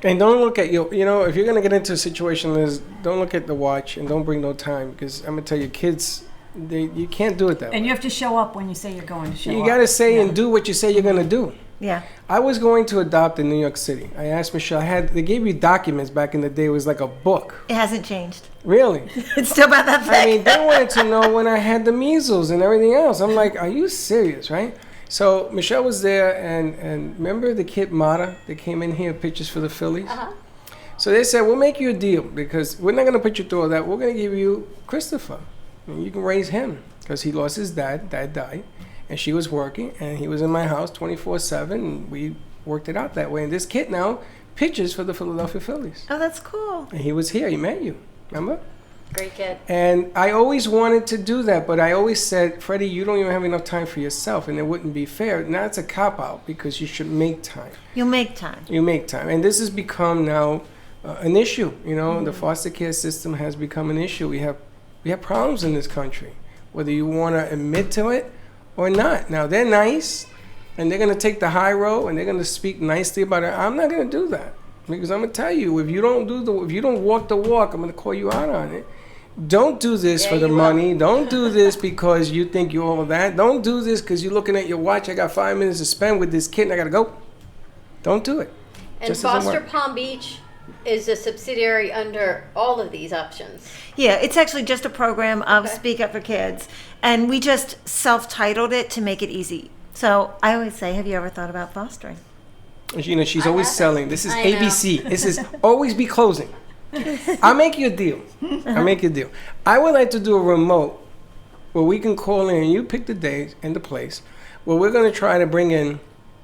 And don't look at if you're going to get into a situation, Liz, don't look at the watch and don't bring no time, because I'm going to tell you, kids, you can't do it that way. And you have to show up when you say you're going to show up. You got to say and do what you say you're going to do. Yeah. I was going to adopt in New York City. I asked Michelle, they gave you documents back in the day. It was like a book. It hasn't changed. Really? It's still about that thick. I mean, they wanted to know when I had the measles and everything else. I'm like, are you serious, right? So Michelle was there, and remember the kid Mata that came in here, pictures for the Phillies? Uh-huh. So they said, we'll make you a deal, because we're not going to put you through all that. We're going to give you Christopher, and you can raise him, because he lost his dad. Dad died, and she was working, and he was in my house 24/7, and we worked it out that way. And this kid now pitches for the Philadelphia Phillies. Oh, that's cool. And he was here. He met you, remember? Great kid. And I always wanted to do that, but I always said, Freddie, you don't even have enough time for yourself, and it wouldn't be fair. Now it's a cop-out, because you should make time. You'll make time. You make time. And this has become now an issue. The foster care system has become an issue. We have problems in this country, whether you want to admit to it or not. Now, they're nice, and they're going to take the high road, and they're going to speak nicely about it. I'm not going to do that, because I'm going to tell you, if you don't walk the walk, I'm going to call you out on it. Don't do this for the money. Don't do this because you think you're all that. Don't do this because you're looking at your watch. I got 5 minutes to spend with this kid and I got to go. Don't do it. And Just doesn't Foster work. Palm Beach is a subsidiary under all of these options. Yeah, it's actually just a program of Okay. Speak Up for Kids. And we just self-titled it to make it easy. So I always say, have you ever thought about fostering? She's I always haven't. selling. This is I know. ABC. This is always be closing. I'll make you a deal. I'll make you a deal. I would like to do a remote where we can call in and you pick the day and the place where we're going to try to bring in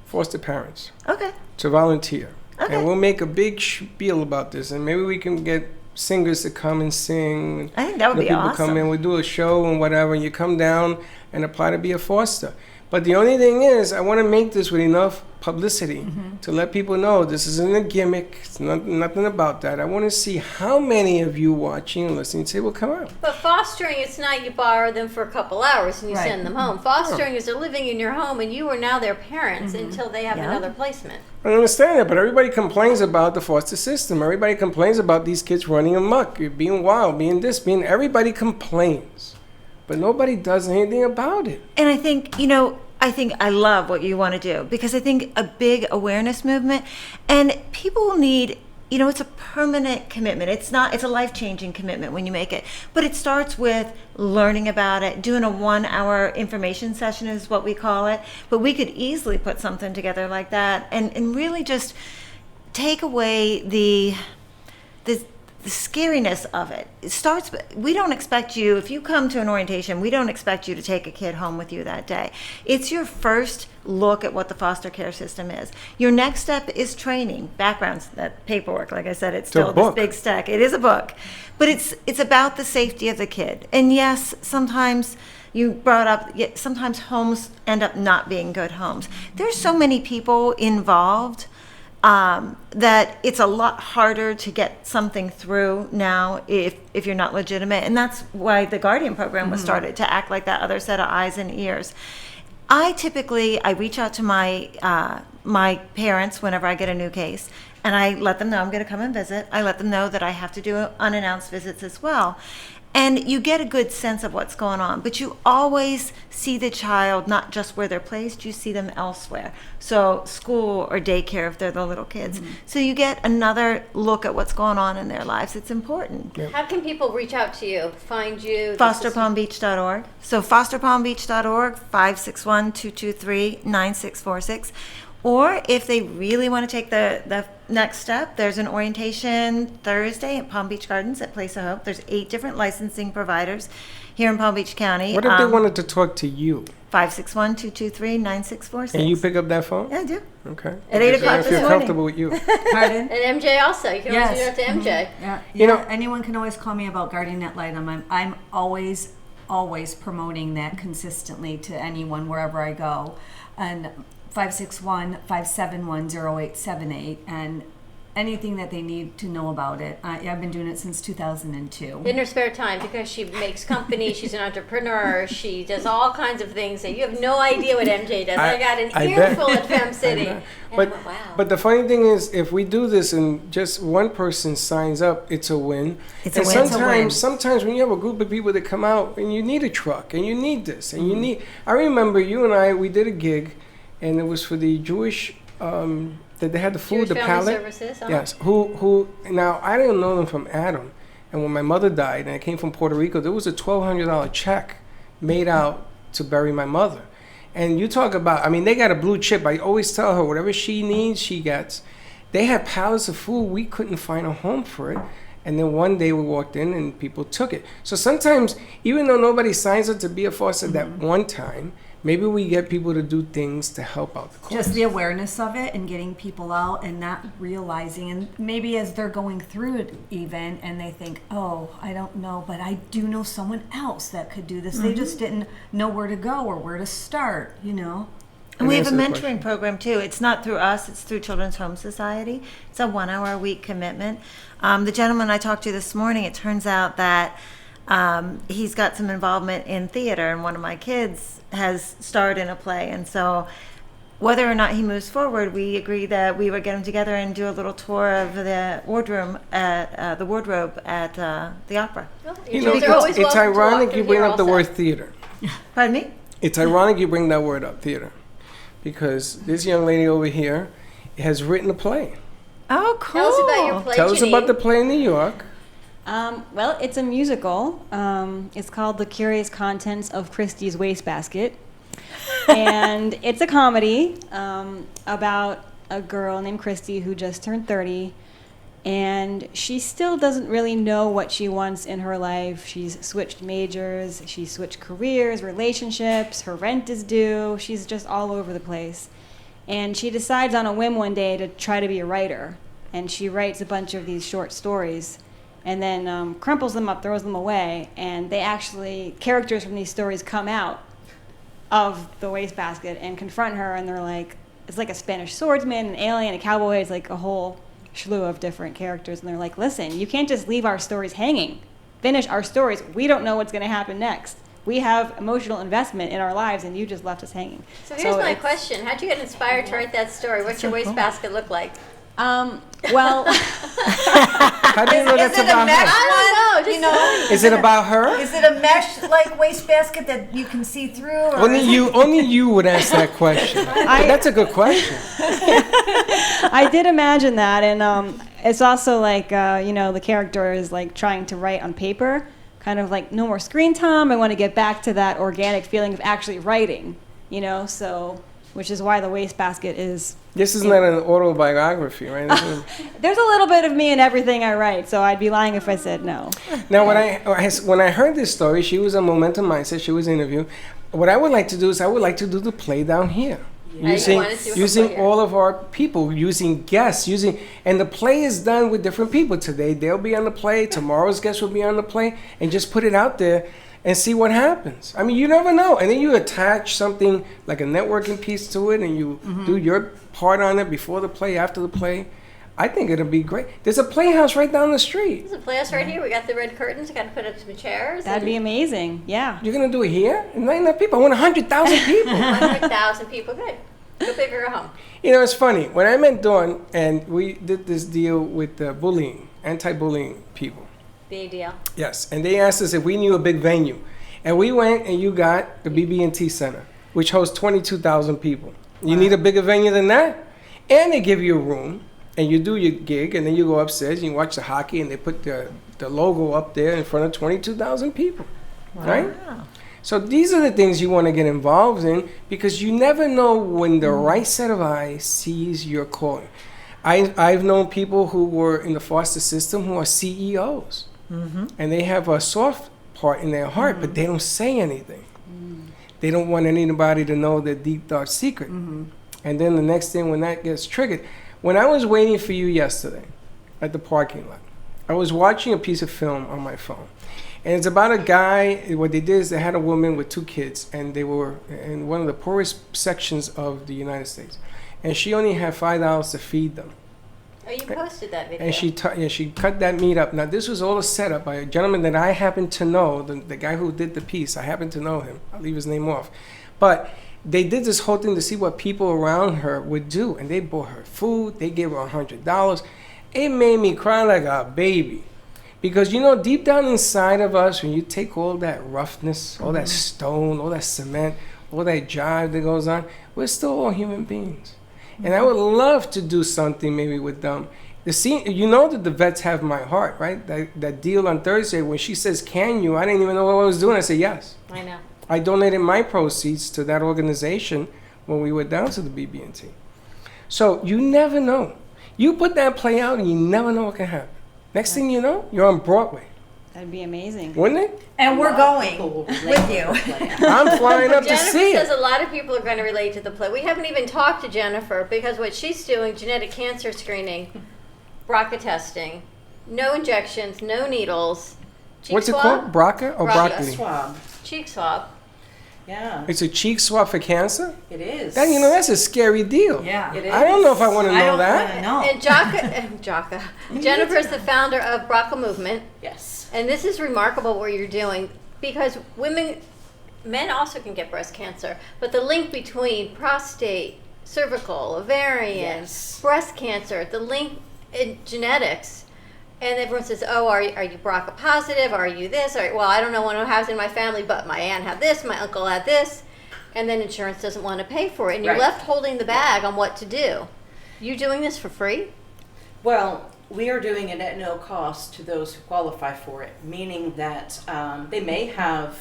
foster parents Okay. to volunteer. Okay. And we'll make a big spiel about this, and maybe we can get singers to come and sing. I think that would Let be people awesome. come in. We'll do a show and whatever, and you come down and apply to be a foster. But the only thing is, I want to make this with enough publicity to let people know this isn't a gimmick. It's nothing about that. I want to see how many of you watching and listening say, well, come on. But fostering, it's not you borrow them for a couple hours and you Right. send them home. Fostering is they're living in your home and you are now their parents until they have Yeah. another placement. I understand that, but everybody complains about the foster system. Everybody complains about these kids running amok, being wild, being this, being... Everybody complains. But nobody does anything about it. And I think, I love what you want to do, because I think a big awareness movement, and people will need, it's a permanent commitment. It's a life-changing commitment when you make it. But it starts with learning about it, doing a 1-hour information session is what we call it. But we could easily put something together like that and really just take away the scariness of it. It starts, we don't expect you, if you come to an orientation, we don't expect you to take a kid home with you that day. It's your first look at what the foster care system is. Your next step is training, backgrounds, that paperwork. Like I said, it's a still this book. big stack. It is a book. But it's about the safety of the kid. And yes, sometimes you brought up, sometimes homes end up not being good homes. There's so many people involved that it's a lot harder to get something through now if you're not legitimate. And that's why the Guardian program was started, to act like that other set of eyes and ears. I reach out to my parents whenever I get a new case, and I let them know I'm going to come and visit. I let them know that I have to do unannounced visits as well. And you get a good sense of what's going on, but you always see the child not just where they're placed, you see them elsewhere. So school or daycare if they're the little kids. So you get another look at what's going on in their lives. It's important. How can people reach out to you, find you? FosterPalmBeach.org. So FosterPalmBeach.org, 561-223-9646. Or if they really want to take the next step, there's an orientation Thursday at Palm Beach Gardens at Place of Hope. There's 8 different licensing providers here in Palm Beach County. What if they wanted to talk to you? 561-223-9646. And you pick up that phone? Yeah, I do. Okay. At 8 o'clock I this feel morning. comfortable with you. Pardon? And MJ also. You can always reach out to MJ. Yeah. You know- anyone can always call me about Guardian Ad Litem. I'm always promoting that consistently to anyone wherever I go. And 561-571-0878. And anything that they need to know about it. I've been doing it since 2002. In her spare time, because she makes company, she's an entrepreneur, she does all kinds of things that you have no idea what MJ does. I got an earful at Fem City. And But I went, wow. but the funny thing is, if we do this and just one person signs up, it's a win. It's a and win. It's a win. sometimes when you have a group of people that come out and you need a truck and you need this and you need. I remember you and we did a gig, and it was for the Jewish. That they had the food, Jewish the Family pallet. Services, Yes. Who? Now I didn't know them from Adam, and when my mother died and I came from Puerto Rico, there was a $1,200 check made out to bury my mother. And you talk about, I mean, they got a blue chip. I always tell her whatever she needs, she gets. They had pallets of food. We couldn't find a home for it. And then one day we walked in and people took it. So sometimes, even though nobody signs up to be a foster that one time, maybe we get people to do things to help out the cause. Just the awareness of it and getting people out and not realizing, and maybe as they're going through it even, and they think, oh, I don't know, but I do know someone else that could do this. They just didn't know where to go or where to start, you know? And we have a answer the mentoring question. program too. It's not through us, it's through Children's Home Society. It's a 1 hour a week commitment. The gentleman I talked to this morning, it turns out that he's got some involvement in theater, and one of my kids has starred in a play. And so whether or not he moves forward, we agreed that we would get him together and do a little tour of the wardrobe at the opera. You know, They're always it's welcome to walk ironic through you bring here up the also. word theater. Pardon me? It's ironic you bring that word up, theater, because this young lady over here has written a play. Oh, cool. Tell us about your play, Tell us Janine. about the play in New York. Well, it's a musical. It's called The Curious Contents of Christie's Wastebasket. And it's a comedy about a girl named Christy who just turned 30. And she still doesn't really know what she wants in her life. She's switched majors, she's switched careers, relationships, her rent is due. She's just all over the place. And she decides on a whim one day to try to be a writer. And she writes a bunch of these short stories and then crumples them up, throws them away. And they actually, characters from these stories come out of the wastebasket and confront her. And they're like, it's like a Spanish swordsman, an alien, a cowboy. It's like a whole slew of different characters. And they're like, listen, you can't just leave our stories hanging. Finish our stories. We don't know what's going to happen next. We have emotional investment in our lives, and you just left us hanging. So here's my it's- question. How'd you get inspired to write that story? What's your wastebasket look like? Well, How do you know that's Is it a about mesh her? I don't know. Just You know, Is it about her? is it a mesh like wastebasket that you can see through? Or Only you would ask that question. But that's a good question. I did imagine that, and it's also like the character is like trying to write on paper, kind of like no more screen time. I want to get back to that organic feeling of actually writing, so which is why the wastebasket is. This is not an autobiography, right? There's a little bit of me in everything I write, so I'd be lying if I said no. Now, when I heard this story, she was on Momentum Mindset. She was interviewed. What I would like to do is I would like to do the play down here. Using wanted to do a play here. all of our people, using guests, and the play is done with different people. Today they'll be on the play, tomorrow's guest will be on the play, and just put it out there and see what happens. I mean, you never know. And then you attach something like a networking piece to it, and you do your part on it before the play, after the play. I think it'll be great. There's a playhouse right down the street. There's a playhouse right here. We got the red curtains. We got to put up some chairs. That'd be amazing. Yeah. You're gonna do it here? 99 people. I want 100,000 people. 100,000 people. Good. Go big or go home. You know, it's funny. When I met Dawn and we did this deal with bullying, anti-bullying people. Big deal. Yes, and they asked us if we knew a big venue. And we went and you got the BB&T Center, which hosts 22,000 people. You need a bigger venue than that? And they give you a room, and you do your gig, and then you go upstairs and you watch the hockey, and they put the logo up there in front of 22,000 people. Right? So these are the things you want to get involved in, because you never know when the right set of eyes sees your calling. I've known people who were in the foster system who are CEOs, and they have a soft part in their heart, but they don't say anything. They don't want anybody to know their deep, dark secret. And then the next thing, when that gets triggered, when I was waiting for you yesterday at the parking lot, I was watching a piece of film on my phone. And it's about a guy. What they did is they had a woman with 2 kids, and they were in one of the poorest sections of the United States. And she only had $5 to feed them. Oh, you posted that video. And she cut that meat up. Now, this was all a setup by a gentleman that I happen to know, the guy who did the piece. I happen to know him. I'll leave his name off. But they did this whole thing to see what people around her would do. And they bought her food. They gave her $100. It made me cry like a baby. Because, you know, deep down inside of us, when you take all that roughness, all that stone, all that cement, all that jive that goes on, we're still all human beings. And I would love to do something maybe with them. The scene, you know that the vets have my heart, right? That deal on Thursday, when she says, can you? I didn't even know what I was doing. I said, yes. I know. I donated my proceeds to that organization when we went down to the BB&T. So you never know. You put that play out and you never know what can happen. Next thing you know, you're on Broadway. That'd be amazing. Wouldn't it? And we're going with you. I'm flying up to Jennifer see says it. a lot of people are going to relate to the play. We haven't even talked to Jennifer because what she's doing, genetic cancer screening, BRCA testing, no injections, no needles. Cheek What's swab? it called? BRCA or BRCA. broccoli? Swab. Cheek swab. Yeah, It's a cheek swab for cancer? it is. That, you know, that's a scary deal. Yeah. It is. I don't know if I want to I know don't that. wanna know. And Jennifer's the founder of BRCA Movement. Yes. And this is remarkable what you're doing because men also can get breast cancer, but the link between prostate, cervical, ovarian, Yes. breast cancer, the link in genetics, and everyone says, oh, are you BRCA positive? Are you this? Well, I don't know what has in my family, but my aunt had this, my uncle had this, and then insurance doesn't want to pay for it, and you're Right. left holding the bag on what to do. You doing this for free? Well, we are doing it at no cost to those who qualify for it, meaning that they may have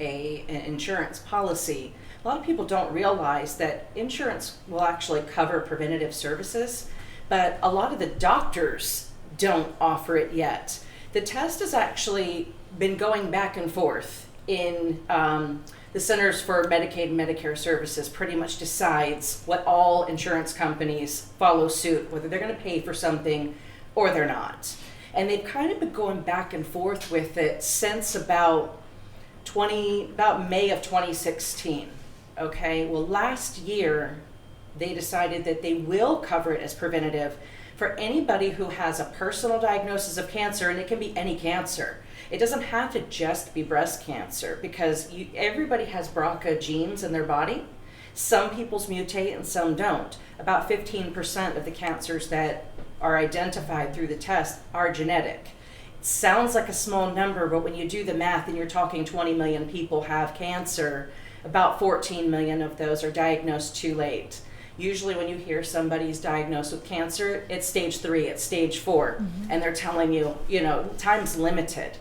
an insurance policy. A lot of people don't realize that insurance will actually cover preventative services, but a lot of the doctors don't offer it yet. The test has actually been going back and forth in the Centers for Medicaid and Medicare Services pretty much decides what all insurance companies follow suit, whether they're going to pay for something or they're not. And they've kind of been going back and forth with it since about May of 2016. Okay, well, last year they decided that they will cover it as preventative for anybody who has a personal diagnosis of cancer, and it can be any cancer. It doesn't have to just be breast cancer because everybody has BRCA genes in their body. Some people's mutate and some don't. About 15% of the cancers that are identified through the test are genetic. It sounds like a small number, but when you do the math and you're talking 20 million people have cancer, about 14 million of those are diagnosed too late. Usually when you hear somebody's diagnosed with cancer, it's stage 3, it's stage 4, and they're telling you, time's limited.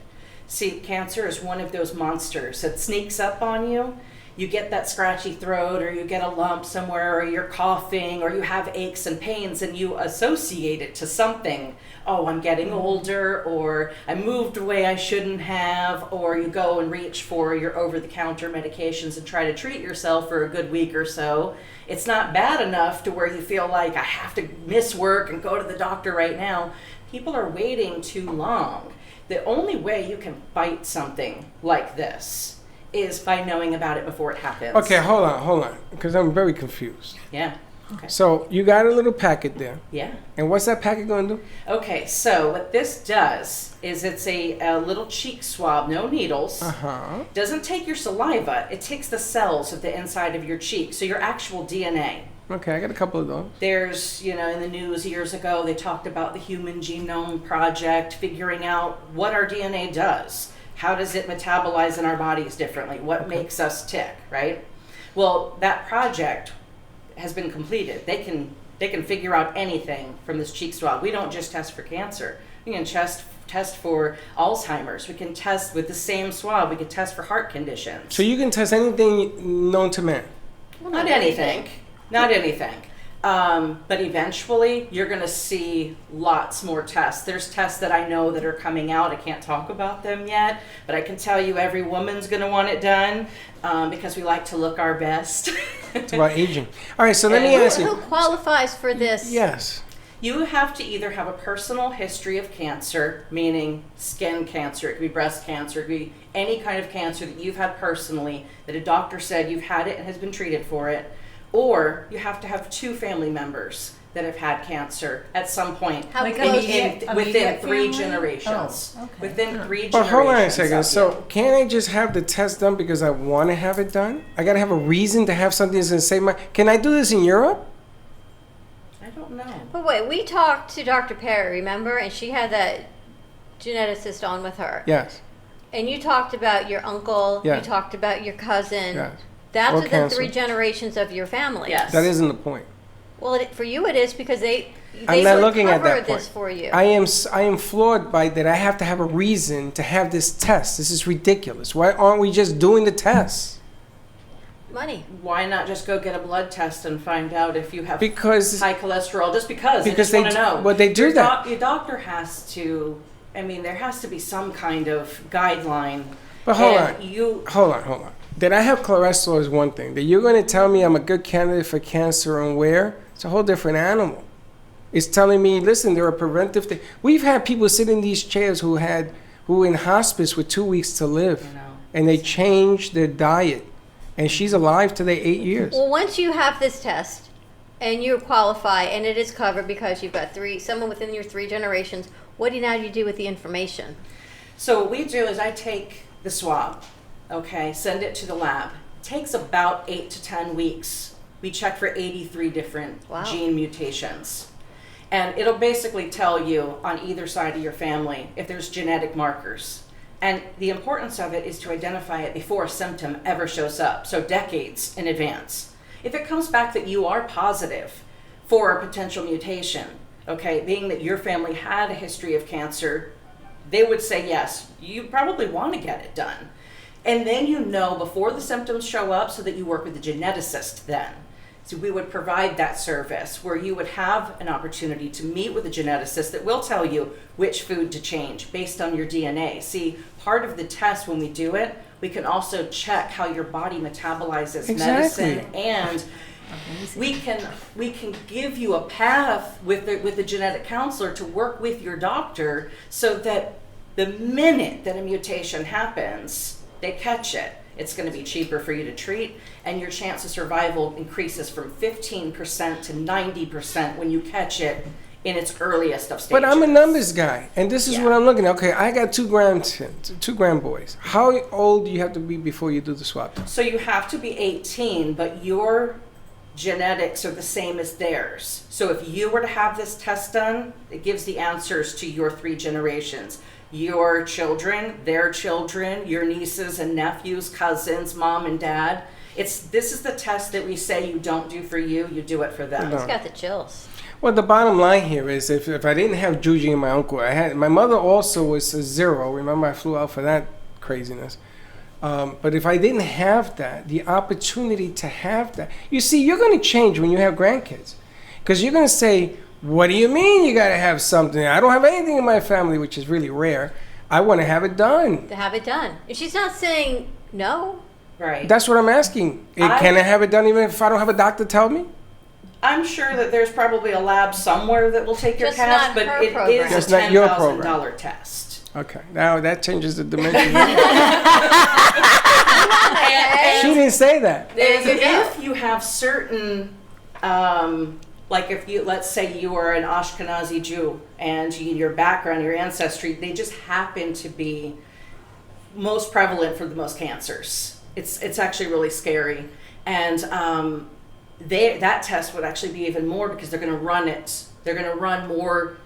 See, cancer is one of those monsters that sneaks up on you. You get that scratchy throat, or you get a lump somewhere, or you're coughing, or you have aches and pains, and you associate it to something. Oh, I'm getting older, or I moved the way I shouldn't have, or you go and reach for your over-the-counter medications and try to treat yourself for a good week or so. It's not bad enough to where you feel like I have to miss work and go to the doctor right now. People are waiting too long. The only way you can fight something like this is by knowing about it before it happens. Okay, hold on, because I'm very confused. Yeah. Okay. So you got a little packet there. Yeah. And what's that packet going to do? Okay, so what this does is it's a little cheek swab, no needles. Uh-huh. Doesn't take your saliva, it takes the cells of the inside of your cheek, so your actual DNA. Okay, I got a couple of those. There's, in the news years ago, they talked about the Human Genome Project, figuring out what our DNA does. How does it metabolize in our bodies differently? What makes us tick, right? Well, that project has been completed. They can figure out anything from this cheek swab. We don't just test for cancer. We can test for Alzheimer's. We can test with the same swab. We can test for heart conditions. So you can test anything known to man? Well, not anything. Not anything. But eventually, you're going to see lots more tests. There's tests that I know that are coming out. I can't talk about them yet, but I can tell you every woman's going to want it done because we like to look our best. It's about aging. All right, so let me ask Who you. qualifies for this? Yes. You have to either have a personal history of cancer, meaning skin cancer, it could be breast cancer, it could be any kind of cancer that you've had personally, that a doctor said you've had it and has been treated for it, or you have to have 2 family members that have had cancer at some point How Like close? within 3 family? generations. Oh, okay. Within 3 generations. But hold on a second. of So you. can't I just have the test done because I want to have it done? I gotta have a reason to have something that's gonna save my. Can I do this in Europe? I don't know. But wait, we talked to Dr. Perry, remember? And she had that geneticist on with her. Yes. And you talked about your uncle, Yeah. you talked about your cousin. Yes. That's Or within cancer. 3 generations of your family. Yes. That isn't the point. Well, for you it is because they I'm not would looking at cover that point. this for you. I am floored by that. I have to have a reason to have this test. This is ridiculous. Why aren't we just doing the test? Money. Why not just go get a blood test and find out if you have Because high cholesterol? Just because. I Because just they want to d- know. well, they do Your that. Your doctor has to. I mean, there has to be some kind of guideline. But hold And on. Hold on. That I have cholesterol is one thing. That you're going to tell me I'm a good candidate for cancer and where? It's a whole different animal. It's telling me, listen, there are preventive things. We've had people sit in these chairs who were in hospice with 2 weeks to live. I know. And they changed their diet. And she's alive today 8 years. Well, once you have this test and you qualify and it is covered because you've got someone within your 3 generations, what do you do with the information? So what we do is I take the swab, okay, send it to the lab. It takes about 8 to 10 weeks. We check for 83 different Wow. gene mutations. And it'll basically tell you on either side of your family if there's genetic markers. And the importance of it is to identify it before a symptom ever shows up, so decades in advance. If it comes back that you are positive for a potential mutation, okay, being that your family had a history of cancer, they would say, yes, you probably want to get it done. And then you know before the symptoms show up so that you work with a geneticist then. So we would provide that service where you would have an opportunity to meet with a geneticist that will tell you which food to change based on your DNA. See, part of the test when we do it, we can also check how your body metabolizes medicine, and we can give you a path with the genetic counselor to work with your doctor so that the minute that a mutation happens, they catch it. It's going to be cheaper for you to treat, and your chance of survival increases from 15% to 90% when you catch it in its earliest of stages. But I'm a numbers guy, and this is Yeah. what I'm looking at. Okay, I got 2 grand boys. How old do you have to be before you do the swab test? So you have to be 18, but your genetics are the same as theirs. So if you were to have this test done, it gives the answers to your 3 generations. Your children, their children, your nieces and nephews, cousins, mom and dad. This is the test that we say you don't do for you, you do it for them. No. It's got the chills. Well, the bottom line here is if I didn't have Juji and my uncle, my mother also was a 0. Remember, I flew out for that craziness. But if I didn't have that, the opportunity to have that, you see, you're going to change when you have grandkids, because you're going to say, what do you mean you got to have something? I don't have anything in my family, which is really rare. I want to have it done. To have it done. And she's not saying no. Right. That's what I'm asking. Can I have it done even if I don't have a doctor tell me? I'm sure that there's probably a lab somewhere that will take your Just cash, not but her it program. is Just a not your program. $10,000 test. Okay, now that changes the dimension. Okay. She didn't say that. There you go. If you have certain, like if you, let's say you are an Ashkenazi Jew and your background, your ancestry, they just happen to be most prevalent for the most cancers. It's actually really scary. And that test would actually be even more because they're going to run it. They're going to run more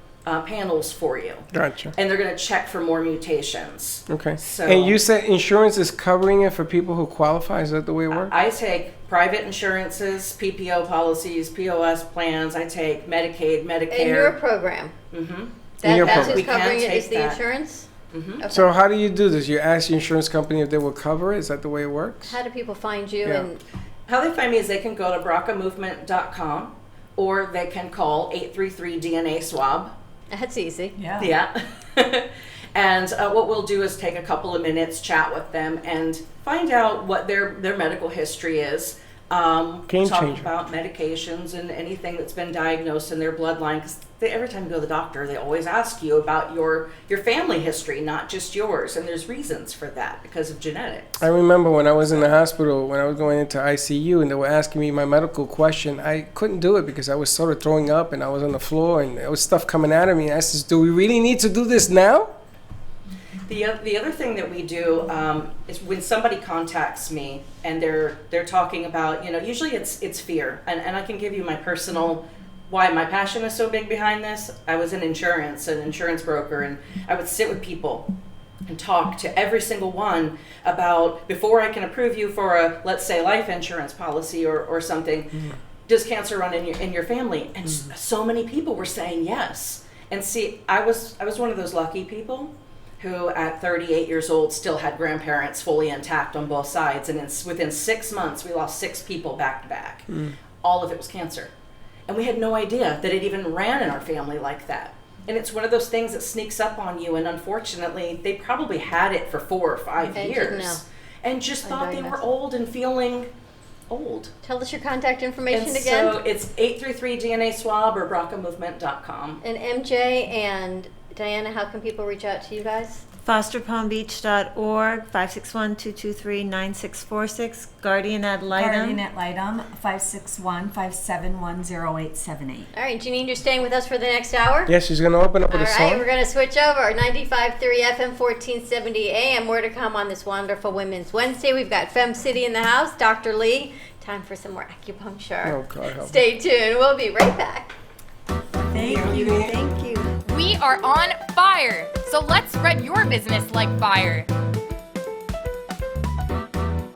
panels for you. Gotcha. And they're going to check for more mutations. Okay. So- And you said insurance is covering it for people who qualify? Is that the way it works? I take private insurances, PPO policies, POS plans. I take Medicaid, Medicare. In your program. Mm-hmm. In your That's program. who's We can covering it, take is the that. insurance? Mm-hmm. Okay. So how do you do this? You ask the insurance company if they will cover it? Is that the way it works? How do people find you? Yeah. And How they find me is they can go to BRCAmovement.com or they can call 833-DNA-SWAB. that's easy. Yeah. Yeah. And what we'll do is take a couple of minutes, chat with them, and find out what their medical history is. Game talk changer. about medications and anything that's been diagnosed in their bloodline. Because every time you go to the doctor, they always ask you about your family history, not just yours. And there's reasons for that because of genetics. I remember when I was in the hospital, when I was going into ICU, and they were asking me my medical question. I couldn't do it because I was sort of throwing up, and I was on the floor, and there was stuff coming out of me. And I said, "Do we really need to do this now?" The other thing that we do is when somebody contacts me and they're talking about, usually it's fear, and I can give you my personal why my passion is so big behind this. I was in insurance, an insurance broker, and I would sit with people and talk to every single one about, before I can approve you for a, let's say, life insurance policy or something, does cancer run in your family? And so many people were saying yes. And see, I was one of those lucky people who at 38 years old still had grandparents fully intact on both sides. And within 6 months, we lost 6 people back to back. All of it was cancer. And we had no idea that it even ran in our family like that. And it's one of those things that sneaks up on you. And unfortunately, they probably had it for 4 or 5 They years. didn't know. And just thought they were old and feeling old. Tell us your contact information And again. so it's 833 DNA swab or BRCAmovement.com. And MJ and Diana, how can people reach out to you guys? FosterPalmBeach.org, 561-223-9646, Guardian Ad Litem. Guardian Ad Litem, 561-571-0878. All right, Janine, you're staying with us for the next hour? Yes, she's going to open up with All a right, song. we're going to switch over. 95.3 FM, 1470 AM. More to come on this wonderful Women's Wednesday. We've got Fem City in the house. Dr. Lee, time for some more acupuncture. Oh, God help me. Stay tuned. We'll be right back. Thank you. Thank you. We are on fire, so let's spread your business like fire.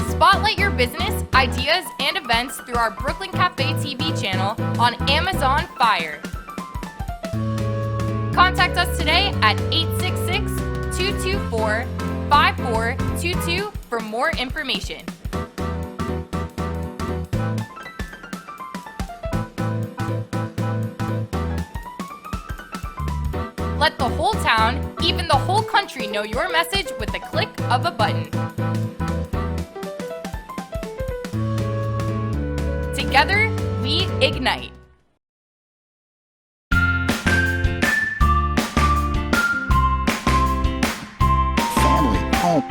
Spotlight your business, ideas, and events through our Brooklyn Cafe TV channel on Amazon Fire. Contact us today at 866-224-5422 for more information. Let the whole town, even the whole country, know your message with the click of a button. Together, we ignite. Family, home.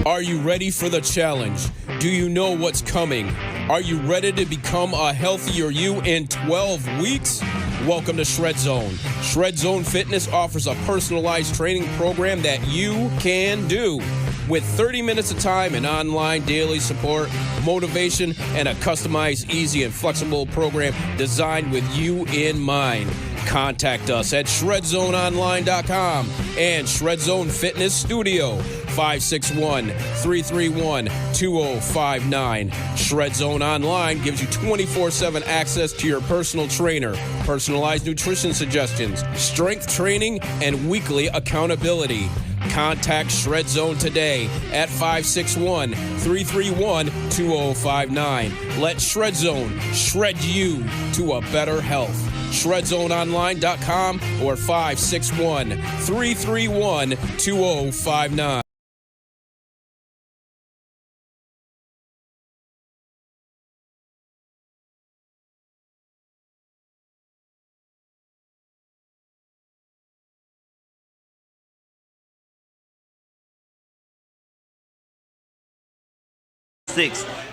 Are you ready for the challenge? Do you know what's coming? Are you ready to become a healthier you in 12 weeks? Welcome to Shred Zone. Shred Zone Fitness offers a personalized training program that you can do. With 30 minutes of time and online daily support, motivation, and a customized, easy, and flexible program designed with you in mind. Contact us at ShredZoneOnline.com and Shred Zone Fitness Studio. 561-331-2059. Shred Zone Online gives you 24/7 access to your personal trainer, personalized nutrition suggestions, strength training, and weekly accountability. Contact Shred Zone today at 561-331-2059. Let Shred Zone shred you to a better health. ShredZoneOnline.com or 561-331-2059.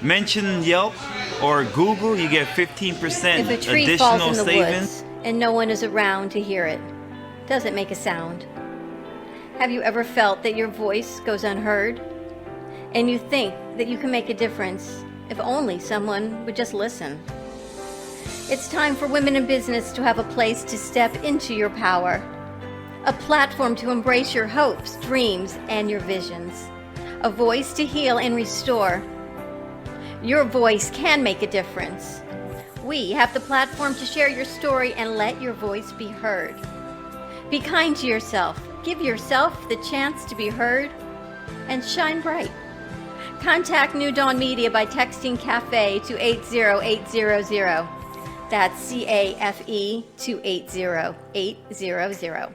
Mention Yelp or Google, you get 15% If a tree falls additional in the savings. woods and no one is around to hear it, does it make a sound? Have you ever felt that your voice goes unheard? And you think that you can make a difference if only someone would just listen? It's time for women in business to have a place to step into your power, a platform to embrace your hopes, dreams, and your visions, a voice to heal and restore. Your voice can make a difference. We have the platform to share your story and let your voice be heard. Be kind to yourself. Give yourself the chance to be heard and shine bright. Contact New Dawn Media by texting CAFE to 80800. That's CAFE to 80800.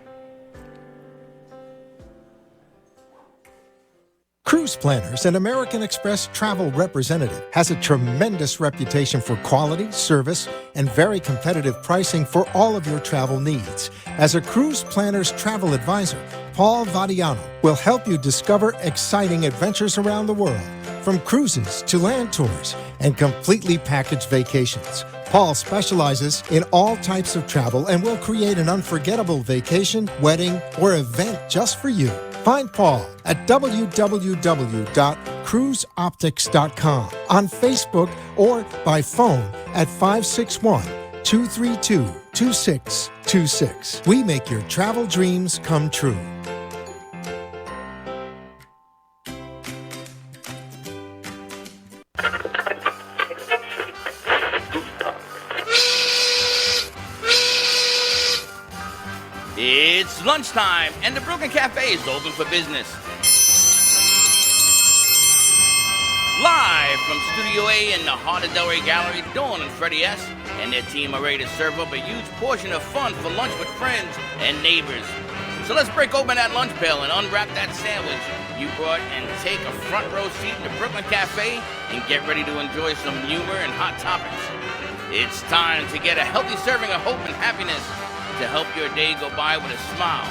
Cruise Planners, an American Express travel representative, has a tremendous reputation for quality, service, and very competitive pricing for all of your travel needs. As a Cruise Planners travel advisor, Paul Vadiano will help you discover exciting adventures around the world, from cruises to land tours and completely packaged vacations. Paul specializes in all types of travel and will create an unforgettable vacation, wedding, or event just for you. Find Paul at www.cruiseoptics.com, on Facebook, or by phone at 561-232-2626. We make your travel dreams come true. It's lunchtime, and the Brooklyn Cafe is open for business. Live from Studio A in the heart of Delray Gallery, Dawn and Freddie S. and their team are ready to serve up a huge portion of fun for lunch with friends and neighbors. So let's break open that lunch pail and unwrap that sandwich you brought and take a front row seat in the Brooklyn Cafe and get ready to enjoy some humor and hot topics. It's time to get a healthy serving of hope and happiness to help your day go by with a smile.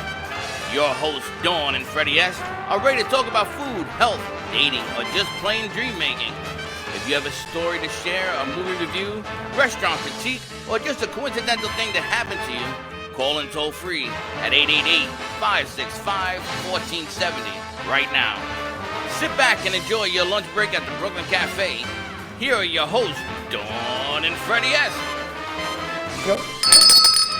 Your hosts, Dawn and Freddie S., are ready to talk about food, health, dating, or just plain dream making. If you have a story to share, a movie review, restaurant critique, or just a coincidental thing that happened to you, call in toll free at 888-565-1470 right now. Sit back and enjoy your lunch break at the Brooklyn Cafe. Here are your hosts, Dawn and Freddie S. Go.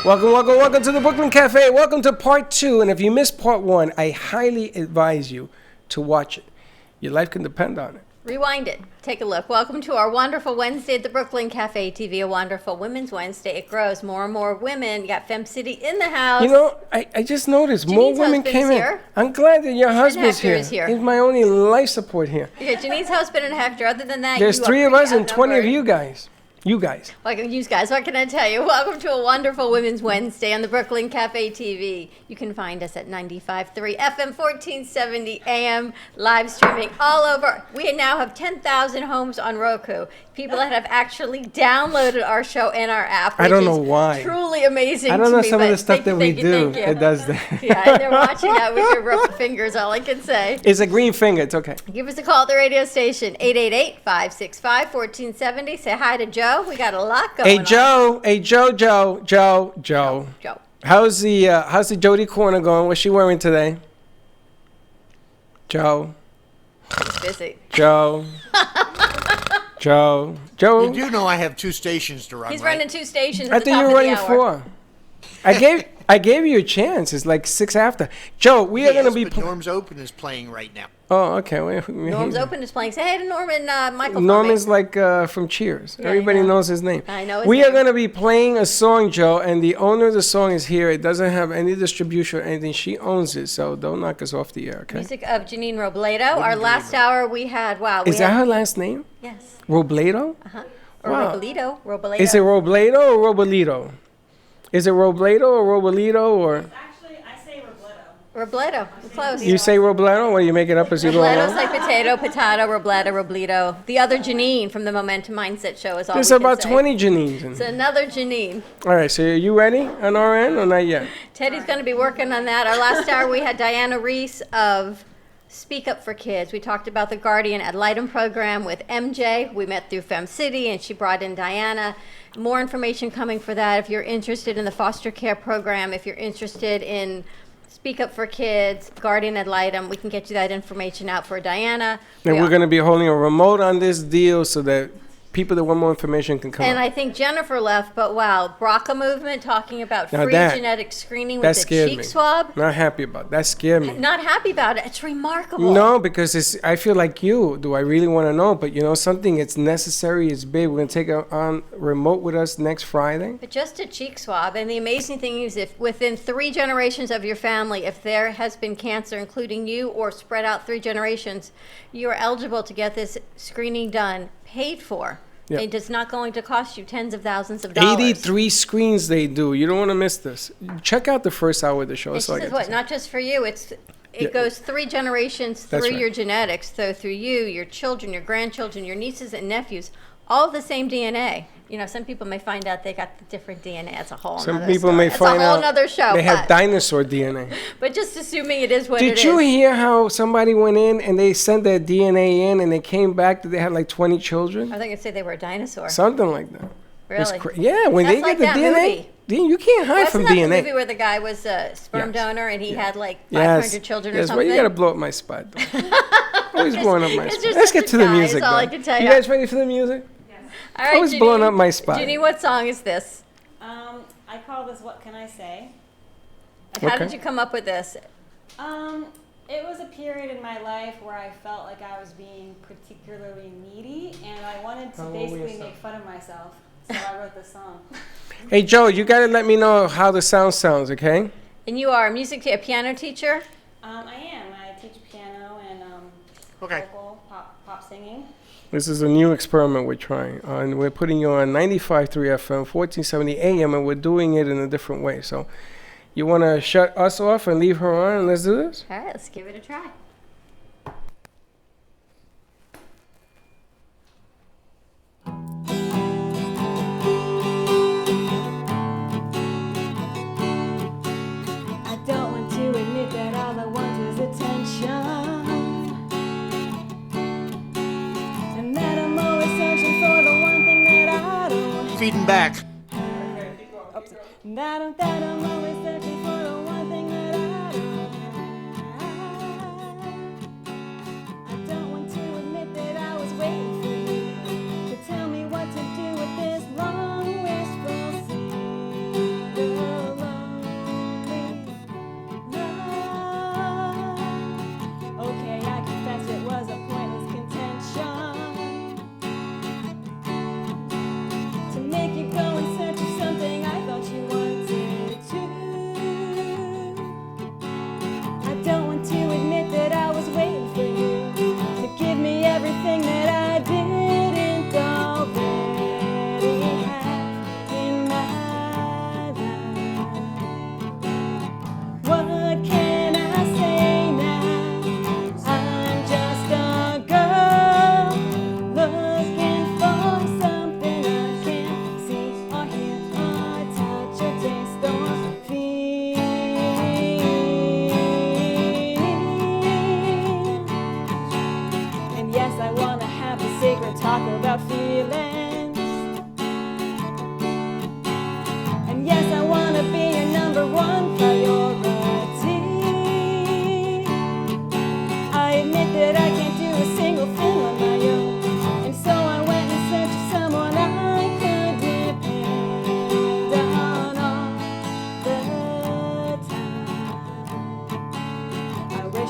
Welcome to the Brooklyn Cafe. Welcome to part 2. And if you missed part 1, I highly advise you to watch it. Your life can depend on it. Rewind it. Take a look. Welcome to our wonderful Wednesday at the Brooklyn Cafe TV, a wonderful Women's Wednesday. It grows. More and more women. You got Fem City in the house. You know, I just noticed more women came in. I'm glad that your husband's here. He's my only life support here. Yeah, Janine's husband and Hector. Other than that, there's 3 of us and 20 of you guys. You guys. What can I tell you? Welcome to a wonderful Women's Wednesday on the Brooklyn Cafe TV. You can find us at 95.3 FM, 1470 AM, live streaming all over. We now have 10,000 homes on Roku. People that have actually downloaded our show and our app. Which I don't know why. Truly amazing. I don't know to me, some of the stuff that we do. Thank you. It does that. Yeah, and they're watching that with your rough fingers. All I can say. It's a green finger. It's okay. Give us a call at the radio station 888-565-1470. Say hi to Joe. We got a lot going on. Joe. How's the Jody corner going? What's she wearing today? Joe. He's busy. Joe. You do know I have 2 stations to run. He's running 2 stations. I think you were running 4. I I gave you a chance. It's like 6 after. Joe, we are going to be. But Norm's Open is playing right now. Oh, okay. Well, Norm's Open is playing. Say hey to Norman Michael. Norman's like from Cheers. Yeah, Everybody knows his name. I know his we name. are going to be playing a song, Joe, and the owner of the song is here. It doesn't have any distribution or anything. She owns it, so don't knock us off the air, okay? Music of Janine Robledo. Our last hour we had, Is that her last name? Yes. Robledo? Uh-huh. Or Wow. Robledo. Is it Robledo or Robolito? Is it Robledo or Robolito or? Actually, I say Robledo. Close. You say Robledo, or you make it up as you go Robleto's along? like potato, Robledo. The other Janine from the Momentum Mindset Show is all There's we can about say. 20 Janines in It's here. another Janine. All right, so are you ready on our end or not yet? Teddy's going to be working on that. Our last hour, we had Diana Reese of Speak Up for Kids. We talked about the Guardian Ad Litem program with MJ. We met through Fem City, and she brought in Diana. More information coming for that. If you're interested in the foster care program, if you're interested in Speak Up for Kids, Guardian Ad Litem, we can get you that information out for Diana. And we're going to be holding a remote on this deal so that people that want more information can come And up. I think Jennifer left, but wow, BRCA movement talking about Now free that- genetic screening that with the scared cheek me. swab. Not happy about it. That scared me. Not happy about it. It's remarkable. No, because I feel like you. Do I really want to know? But you know something? It's necessary. It's big. We're going to take it on remote with us next Friday. But just a cheek swab. And the amazing thing is if within 3 generations of your family, if there has been cancer, including you, or spread out 3 generations, you are eligible to get this screening done, paid for. Yep. It is not going to cost you tens of thousands of dollars. 83 screens they do. You don't want to miss this. Check out the first hour of the show. And That's she all I says got to what? say. Not just for you. It Yeah. goes 3 generations That's through right. your genetics. So through you, your children, your grandchildren, your nieces and nephews, all the same DNA. You know, some people may find out they got the different DNA. That's a whole Some nother people story. may That's find a whole out nother show. they have but, dinosaur DNA. but just assuming it is what it Did is. you hear how somebody went in and they sent their DNA in and they came back that they had like 20 children? I think I'd say they were a dinosaur. Something like that. It's Really? yeah, when That's they like get the that DNA, movie. you can't hide Wasn't from that DNA. the movie where the guy was a sperm Yes. donor and he had like 500 children or yes, something? well, you got to blow up my spot. Always blowing up my It's spot. just Let's such get a to the guy, music, is all I though. can tell You ya. guys ready for the music? All right, Always blowing up my spot. Ginny, what song is this? I call this What Can I Say? How did you come up with this? It was a period in my life where I felt like I was being particularly needy, and I wanted to basically make fun of myself. So I wrote this song. Hey, Joe, you got to let me know how the sound sounds, okay? And you are a piano teacher? I am. I teach piano and Okay. vocal, pop singing. This is a new experiment we're trying. And we're putting you on 95.3 FM, 1470 AM, and we're doing it in a different way. So you want to shut us off and leave her on, and let's do this? All right, let's give it a try. I don't want to admit that all I want is attention, and that I'm always searching for the one thing that I don't. Feeding back. That I'm always searching for the one thing that I don't have. I don't want to admit that I was waiting for you to tell me what to do with this long wistful single lonely love. Okay, I confess it was a pointless contention to make you go in search of something I thought you wanted.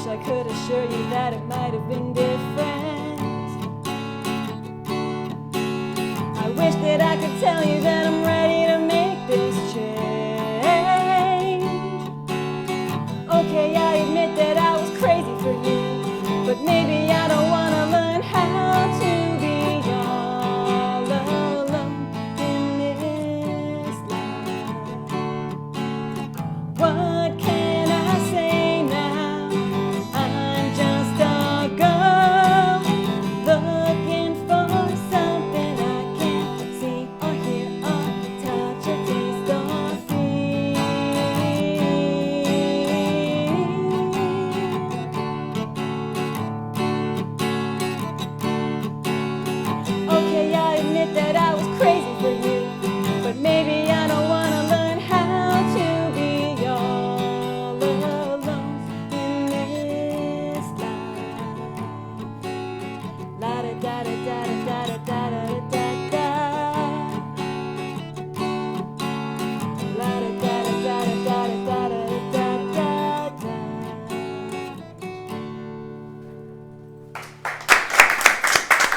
wish I could assure you that it might have been different. I wish that I could tell you that I'm ready to make this change. Okay, I admit that I was crazy for you, but maybe I don't want to learn how to be all alone in this life. What can I say now? I'm just a girl looking for something I can't see or hear or touch or taste or feel. Okay, I admit that I was crazy for you, but maybe I don't want to learn how to be all alone in this life. La da da da da da da da da da da. La da da da da da da da da da da.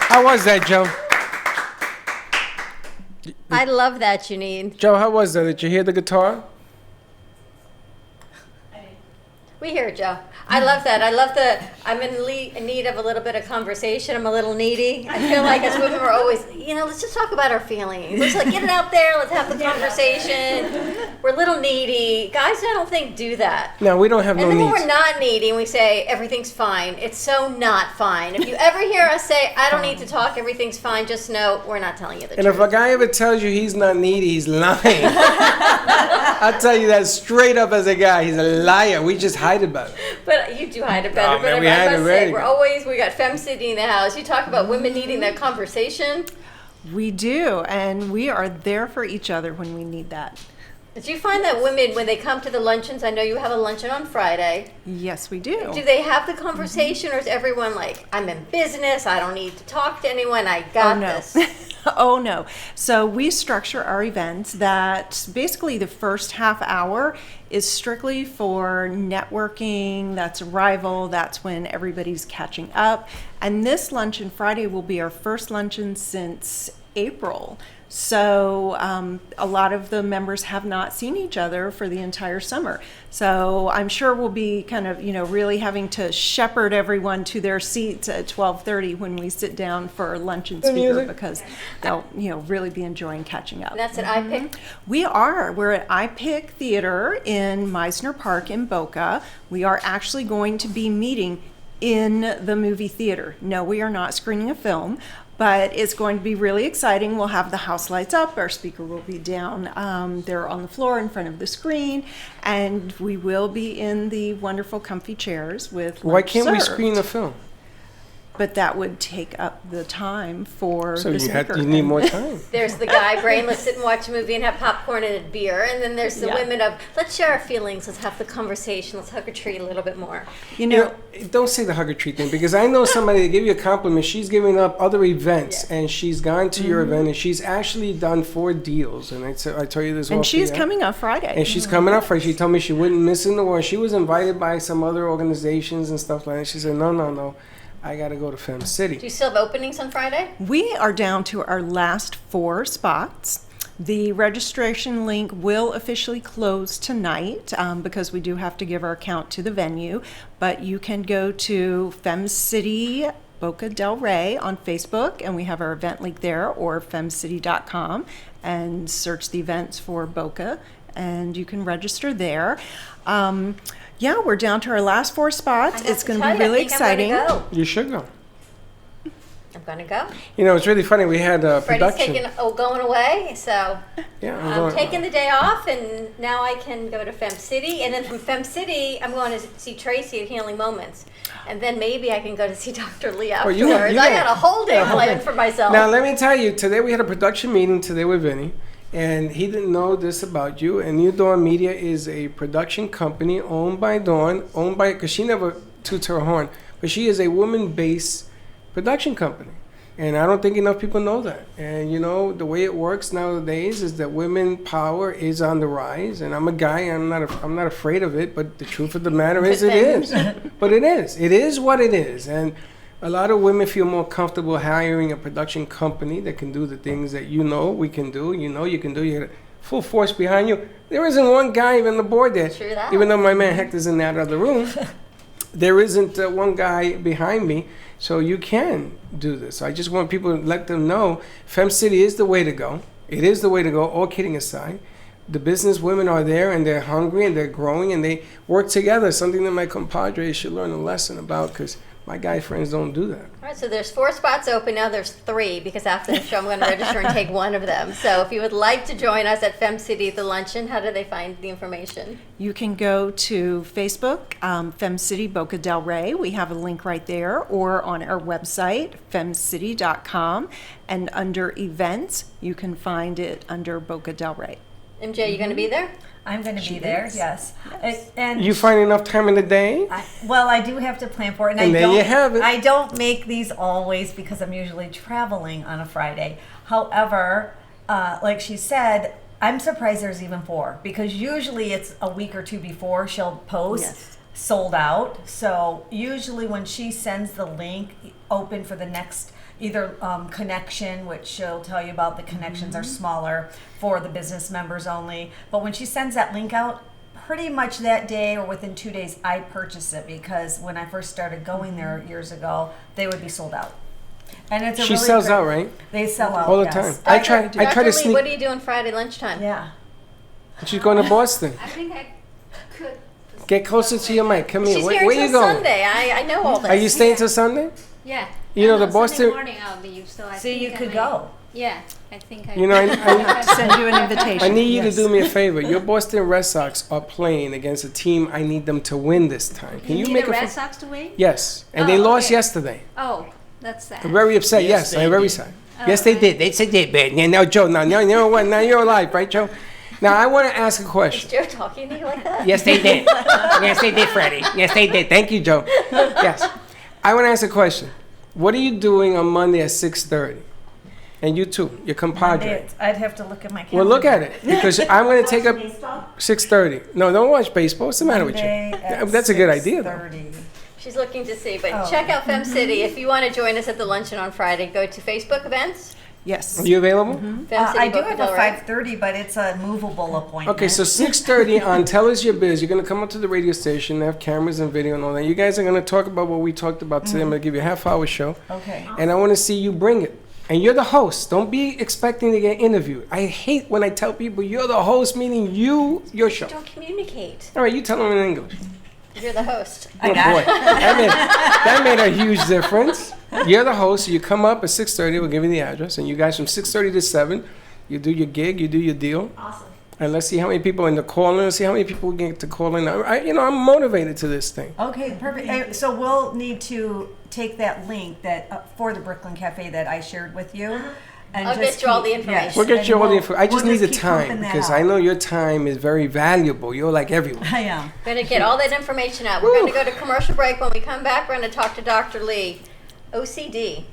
How was that, Joe? I love that, Janine. Joe, how was that? Did you hear the guitar? We hear it, Joe. I love that. I love I'm in need of a little bit of conversation. I'm a little needy. I feel like as women we're always, let's just talk about our feelings. Let's get it out there. Let's have the conversation. We're a little needy. Guys, I don't think do that. No, we don't have no And then when needs. we're not needy and we say everything's fine, it's so not fine. If you ever hear us say, I don't need to talk, everything's fine, just know we're not telling you the And truth. if a guy ever tells you he's not needy, he's lying. I'll tell you that straight up as a guy. He's a liar. We just hide about it. But you do hide it better. Oh, man, but we I hide must it say, ready. we got Fem City in the house. You talk about women needing that conversation. We do, and we are there for each other when we need that. Did you find that women, when they come to the luncheons, I know you have a luncheon on Friday. Yes, we do. Do they have the conversation, or is everyone like, I'm in business, I don't need to talk to anyone, I got this? Oh, no. So we structure our events that basically the first half hour is strictly for networking, that's arrival, that's when everybody's catching up. And this luncheon Friday will be our first luncheon since April. So a lot of the members have not seen each other for the entire summer. So I'm sure we'll be kind of, really having to shepherd everyone to their seats at 12:30 when we sit down for lunch and speaker, because they'll, really be enjoying catching up. And that's at iPick? We are. We're at iPick Theater in Meisner Park in Boca. We are actually going to be meeting in the movie theater. No, we are not screening a film, but it's going to be really exciting. We'll have the house lights up. Our speaker will be down there on the floor in front of the screen, and we will be in the wonderful comfy chairs with lunch Why can't we served. screen the film? But that would take up the time for So the speaker. you need more time. There's the guy, brain, let's sit and watch a movie and have popcorn and a beer. And then there's the Yeah. women of, let's share our feelings, let's have the conversation, let's hug a tree a little bit more. Don't say the hug a tree thing, because I know somebody to give you a compliment. She's giving up other events, and she's gone to your event, and she's actually done 4 deals. And I told you this. And off she's the air. coming up Friday. And she's coming up Friday. She told me she wouldn't miss in the war. She was invited by some other organizations and stuff like that. She said, no. I got to go to Fem City. Do you still have openings on Friday? We are down to our last 4 spots. The registration link will officially close tonight because we do have to give our account to the venue. But you can go to Fem City Boca del Rey on Facebook, and we have our event link there, or femcity.com, and search the events for Boca, and you can register there. Yeah, we're down to our last 4 spots. It's going to be really exciting. You should go. I'm going to go. It's really funny. We had a Freddie's production. going away, so Yeah, I'm taking the day off, and now I can go to Fem City. And then from Fem City, I'm going to see Tracy at Healing Moments. And then maybe I can go to see Dr. Lee afterwards. I got a whole day planned for myself. Now, let me tell you, today we had a production meeting today with Vinny. And he didn't know this about you. And New Dawn Media is a production company owned by Dawn, because she never toots her horn, but she is a woman-based production company. And I don't think enough people know that. And you know, the way it works nowadays is that women power is on the rise. And I'm a guy, I'm not afraid of it, but the truth of the matter is it is. But it is. It is what it is. And a lot of women feel more comfortable hiring a production company that can do the things that we can do, you can do. You got full force behind you. There isn't one guy even on the board there. True that. Even though my man Hector's in that other room, there isn't one guy behind me. So you can do this. I just want people to let them know Fem City is the way to go. It is the way to go, all kidding aside. The business women are there and they're hungry and they're growing and they work together, something that my compadres should learn a lesson about because my guy friends don't do that. All right, so there's 4 spots open. Now there's 3 because after the show I'm going to register and take one of them. So if you would like to join us at Fem City at the luncheon, how do they find the information? You can go to Facebook, Fem City Boca del Rey. We have a link right there, or on our website, femcity.com. And under events, you can find it under Boca del Rey. MJ, you going to be there? I'm going to be there, yes. And You find enough time in the day? I do have to plan for it. And there you have it. I don't make these always because I'm usually traveling on a Friday. However, like she said, I'm surprised there's even 4 because usually it's a week or 2 before she'll post sold out. So usually when she sends the link open for the next either connection, which she'll tell you about, the connections are smaller for the business members only. But when she sends that link out, pretty much that day or within 2 days, I purchase it because when I first started going there years ago, they would be sold out. And it's a She really sells great- out, right? They sell out All the yes. time. I try Dr. to Lee, sneak. what are you doing Friday lunchtime? Yeah. She's going to Boston. I think I could. Get closer to your mic. Come here. She's Where here you until going? Sunday. I know all this. Are you staying till Sunday? Yeah. You know, No, the Boston- Sunday morning I'll be, so I See, think you I could might- go. Yeah, I think I. You know, I Send you an invitation. I need you Yes. to do me a favor. Your Boston Red Sox are playing against a team I need them to win this time. Can you need make the a Red fa- Sox to win? Yes, and Oh, they lost okay. yesterday. Oh, that's sad. I'm very upset. Yes, I'm very sad. Yes, they did. They said they did. Now, Joe, now you know what? Now you're alive, right, Joe? Now I want to ask a Is question. Joe talking to you like that? Yes, they did. Yes, they did, Freddie. Yes, they did. Thank you, Joe. Yes, I want to ask a question. What are you doing on Monday at 6:30? And you too, your compadre. Monday, I'd have to look at my calendar. Well, look at it because I'm going to take up 6:30. No, don't watch baseball. What's the matter with Monday you? at That's a good idea, though. 6:30. She's looking to see, but Oh. check out Fem City. If you want to join us at the luncheon on Friday, go to Facebook events. Yes. Are you available? Fem City I do Boca have del a Rey. 5:30, but it's a movable appointment. Okay, so 6:30 on Tell Us Your Biz. You're going to come up to the radio station. They have cameras and video and all that. You guys are going to talk about what we talked about today. I'm going to give you a half-hour show. Okay. And I want to see you bring it. And you're the host. Don't be expecting to get interviewed. I hate when I tell people you're the host, meaning your show. Don't communicate. All right, you tell them in English. You're the host. Oh boy, that made a huge difference. You're the host. You come up at 6:30. We'll give you the address, and you guys from 6:30 to 7, you do your gig, you do your deal. Awesome. And let's see how many people in the call in. Let's see how many people we get to call in. I'm motivated to this thing. Okay, perfect. So we'll need to take that link that for the Brooklyn Cafe that I shared with you. And I'll just get you all keep- the information. yes, We'll get and you all the we'll- info. I just we'll need the keep time pumping that because out. I know your time is very valuable. You're like everyone. I am. We're going to get all that information out. We're going to go to commercial break. When we come back, we're going to talk to Dr. Lee. OCD,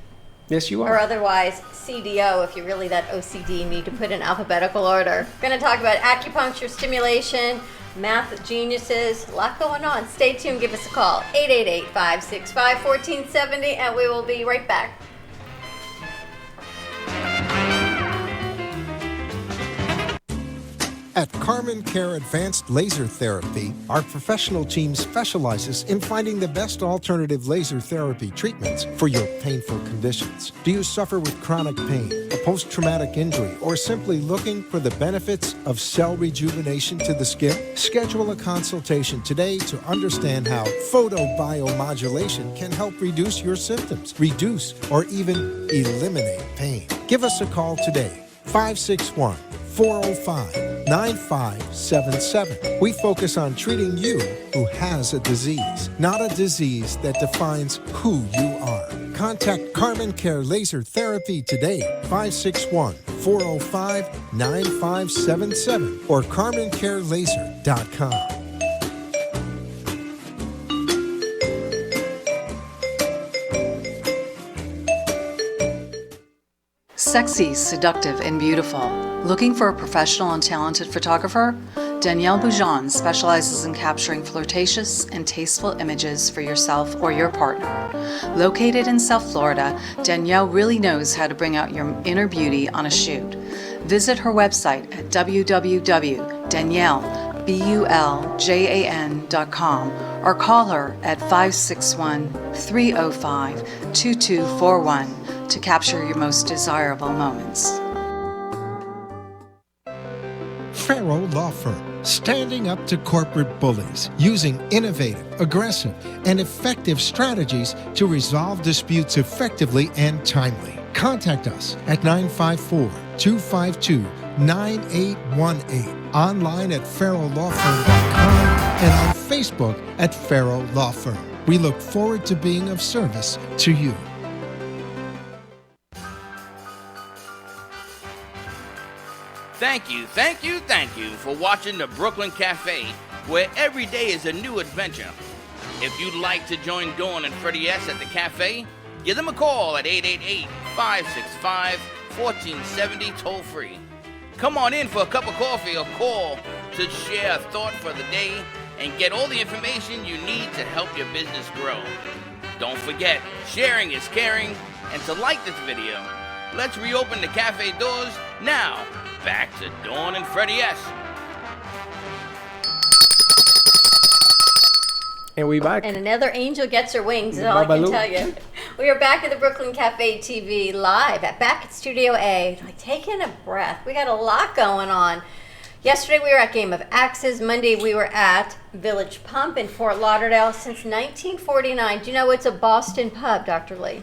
Yes, you or are. otherwise CDO, if you're really that OCD, need to put in alphabetical order. We're going to talk about acupuncture, stimulation, math geniuses, a lot going on. Stay tuned. Give us a call, 888-565-1470, and we will be right back. At Carmen Care Advanced Laser Therapy, our professional team specializes in finding the best alternative laser therapy treatments for your painful conditions. Do you suffer with chronic pain, a post-traumatic injury, or simply looking for the benefits of cell rejuvenation to the skin? Schedule a consultation today to understand how photobiomodulation can help reduce your symptoms, reduce or even eliminate pain. Give us a call today, 561-405-9577. We focus on treating you who has a disease, not a disease that defines who you are. Contact Carmen Care Laser Therapy today, 561-405-9577 or carmencarelaser.com. Sexy, seductive, and beautiful. Looking for a professional and talented photographer? Danielle Boujon specializes in capturing flirtatious and tasteful images for yourself or your partner. Located in South Florida, Danielle really knows how to bring out your inner beauty on a shoot. Visit her website at www.daniellebuljan.com or call her at 561-305-2241 to capture your most desirable moments. Farrow Law Firm, standing up to corporate bullies, using innovative, aggressive, and effective strategies to resolve disputes effectively and timely. Contact us at 954-252-9818, online at farrowlawfirm.com, and on Facebook at Farrow Law Firm. We look forward to being of service to you. Thank you for watching the Brooklyn Cafe, where every day is a new adventure. If you'd like to join Dawn and Freddie S. at the cafe, give them a call at 888-565-1470 toll free. Come on in for a cup of coffee or call to share a thought for the day and get all the information you need to help your business grow. Don't forget, sharing is caring, and to like this video. Let's reopen the cafe doors now. Back to Dawn and Freddie S. And we back. And another angel gets her wings, is all I can tell you. We are back at the Brooklyn Cafe TV live, back at Studio A. Like, taking a breath. We got a lot going on. Yesterday we were at Game of Axes. Monday we were at Village Pump in Fort Lauderdale since 1949. Do you know it's a Boston pub, Dr. Lee?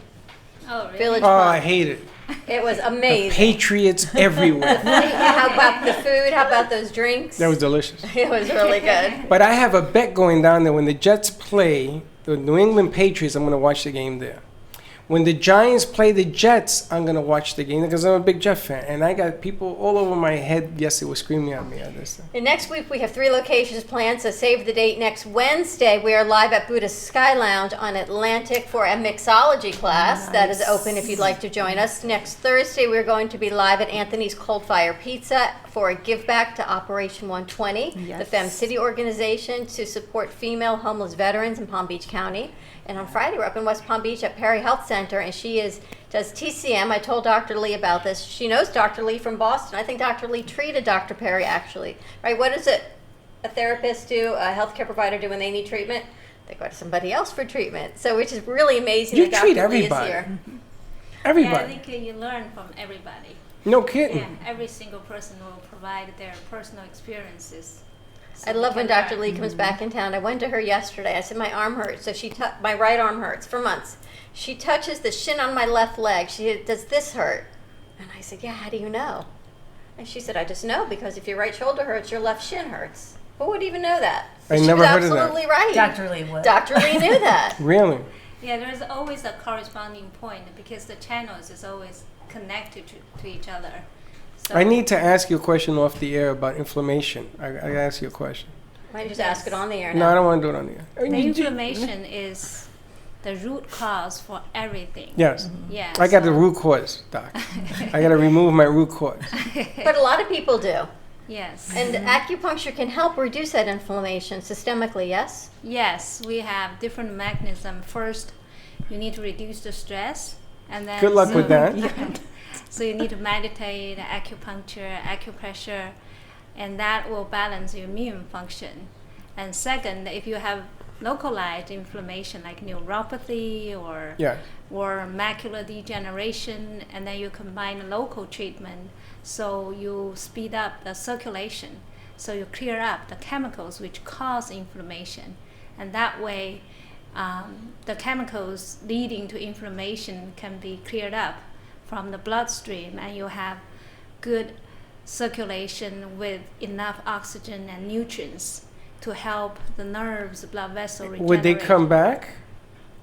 Oh, really? Village Oh, Pump. I hate it. It was amazing. The Patriots everywhere. How about the food? How about those drinks? That was delicious. It was really good. But I have a bet going down there. When the Jets play the New England Patriots, I'm going to watch the game there. When the Giants play the Jets, I'm going to watch the game because I'm a big Jet fan. And I got people all over my head yesterday were screaming at me at this. And next week we have 3 locations planned, so save the date. Next Wednesday we are live at Buddhist Sky Lounge on Atlantic for a mixology class. Nice. That is open if you'd like to join us. Next Thursday we're going to be live at Anthony's Cold Fire Pizza for a give back to Operation 120, the Femme City organization to support female homeless veterans in Palm Beach County. And on Friday, we're up in West Palm Beach at Perry Health Center, and she does TCM. I told Dr. Lee about this. She knows Dr. Lee from Boston. I think Dr. Lee treated Dr. Perry, actually. Right? What does a therapist do, a healthcare provider do when they need treatment? They go to somebody else for treatment. So, which is really amazing that treat Dr. Lee is everybody. here. Everybody. Yeah, I think you learn from everybody. No kidding. Yeah, every single person will provide their personal experiences. I love when Dr. Lee comes back in town. I went to her yesterday. I said my arm hurts, so my right arm hurts for months. She touches the shin on my left leg. She said, "Does this hurt?" And I said, "Yeah. How do you know?" And she said, "I just know because if your right shoulder hurts, your left shin hurts." Who would even know that? I She never was heard of that. absolutely right. Dr. Lee would. Dr. Lee knew that. Really? Yeah, there's always a corresponding point because the channels is always connected to each other. So I need to ask you a question off the air about inflammation. I ask you a question. Why don't you just ask it on the air No, now? I don't want to do it on the air. the inflammation is the root cause for everything. Yes. Yeah. I got the so- root cause, Doc. I got to remove my root cause. But a lot of people do. Yes. And acupuncture can help reduce that inflammation systemically, yes? Yes, we have different mechanisms. First, you need to reduce the stress, and then Good luck with that. So you need to meditate, acupuncture, acupressure, and that will balance your immune function. And second, if you have localized inflammation like neuropathy or macular degeneration, and then you combine local treatment, so you speed up the circulation, so you clear up the chemicals which cause inflammation, and that way the chemicals leading to inflammation can be cleared up from the bloodstream, and you have good circulation with enough oxygen and nutrients to help the nerves, the blood vessel regenerate. Would they come back?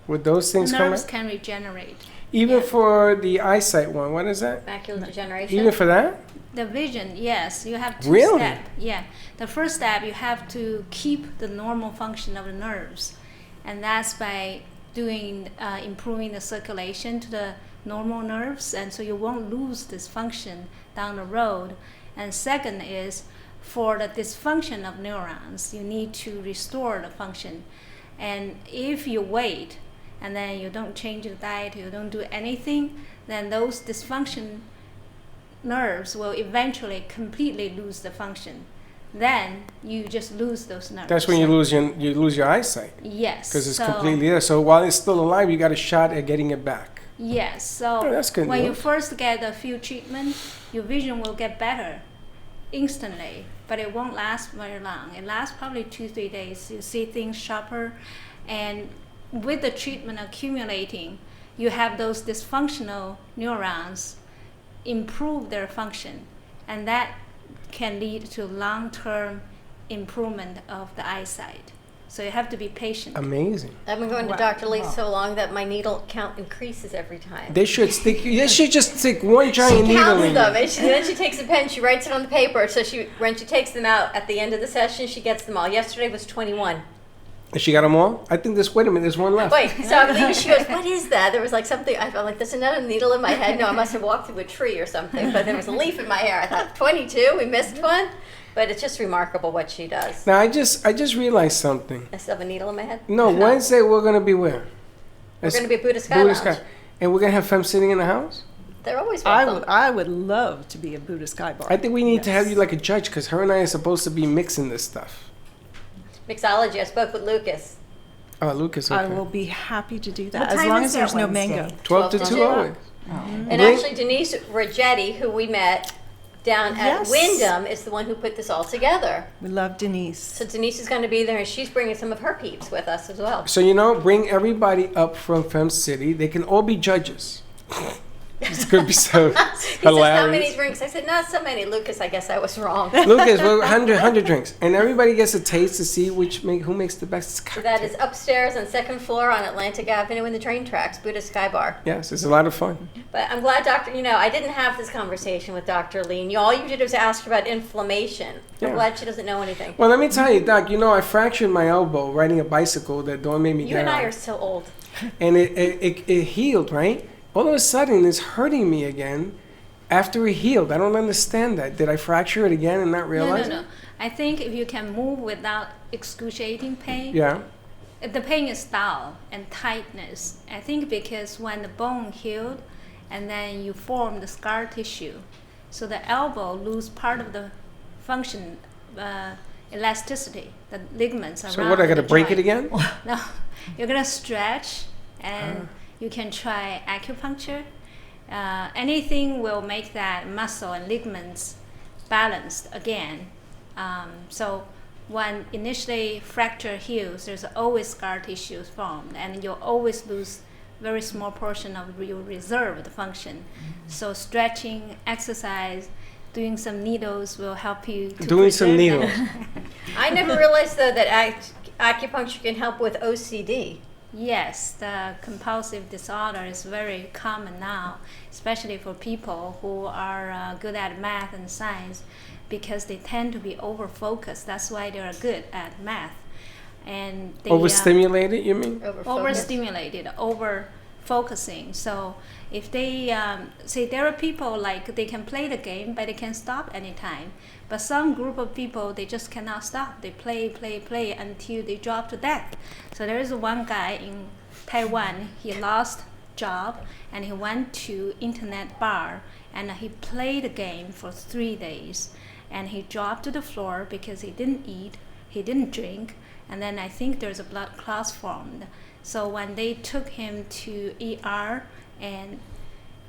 Would those things the come nerves back? can regenerate. Even for the eyesight one, what is that? Macular degeneration? Even for that? The vision, yes. You have two Really? steps. Yeah. The first step, you have to keep the normal function of the nerves. And that's by doing improving the circulation to the normal nerves, and so you won't lose this function down the road. And second is, for the dysfunction of neurons, you need to restore the function. And if you wait and then you don't change the diet, you don't do anything, then those dysfunction nerves will eventually completely lose the function. Then you just lose those nerves. That's when you lose your eyesight. Yes. Because it's so- completely there. So while it's still alive, you got a shot at getting it back. Yes. So Oh, that's good when you news. first get a few treatment, your vision will get better instantly, but it won't last very long. It lasts probably 2-3 days. You see things sharper, and with the treatment accumulating, you have those dysfunctional neurons improve their function, and that can lead to long-term improvement of the eyesight. So you have to be patient. Amazing. I've been going to Dr. Lee so long that my needle count increases every time. They should just stick one giant She needle counts in them, you. and then she takes a pen, she writes it on the paper, so when she takes them out at the end of the session, she gets them all. Yesterday was 21. And she got them all? I think there's one left. Wait, so I'm leaving, she goes, what is that? There was like something, I felt like, there's another needle in my head. No, I must have walked through a tree or something, but there was a leaf in my hair. I thought, 22, we missed one? But it's just remarkable what she does. Now I just realized something. I still have a needle in my head? No, Wednesday we're gonna be where? We're going to be at Buddha Sky Lounge. And we're gonna have Femme sitting in the house? They're always welcome. I would love to be a Buddha Sky Bar. I think we need to have you like a judge, because her and I are supposed to be mixing this stuff. Mixology, I spoke with Lucas. Oh, Lucas, okay. I will be happy to do What that, as time long is as there's that no Wednesday? mango. 12 to 2 always. And Bring- actually, Denise Reggetti, who we met down at Yes. Wyndham, is the one who put this all together. We love Denise. So Denise is going to be there, and she's bringing some of her peeps with us as well. So, bring everybody up from Femme City. They can all be judges. It's going to be so He says, hilarious. how many drinks? I said, not so many. Lucas, I guess I was wrong. Lucas, well, 100 drinks. And everybody gets a taste to see who makes the best cocktail. That is upstairs on 2nd floor on Atlantic Avenue in the train tracks, Buddha Sky Bar. Yes, it's a lot of fun. But I'm glad, I didn't have this conversation with Dr. Lee. And all you did was ask her about inflammation. Yeah. I'm glad she doesn't know anything. Well, let me tell you, Doc, I fractured my elbow riding a bicycle that Dawn made me You get and I on. are so old. And it healed, right? All of a sudden, it's hurting me again after it healed. I don't understand that. Did I fracture it again and not realize No. I think if you can move without excruciating pain, Yeah. the pain is dull and tightness. I think because when the bone healed and then you form the scar tissue, so the elbow lose part of the function, elasticity, the ligaments around. So what, I got to the break it joint. again? No, you're gonna stretch, and you can try acupuncture. Anything will make that muscle and ligaments balanced again. So when initially fracture heals, there's always scar tissue formed, and you'll always lose very small portion of your reserved function. So stretching, exercise, doing some needles will help you to Doing some preserve needles. that. I never realized, though, that acupuncture can help with OCD. Yes, the compulsive disorder is very common now, especially for people who are good at math and science, because they tend to be over-focused. That's why they are good at math. And they, Overstimulated, you mean? overstimulated, over-focusing. So if they, say there are people like they can play the game, but they can stop anytime. But some group of people, they just cannot stop. They play until they drop to death. So there is one guy in Taiwan, he lost job and he went to internet bar and he played the game for 3 days. And he dropped to the floor because he didn't eat, he didn't drink, and then I think there's a blood clot formed. So when they took him to ER, and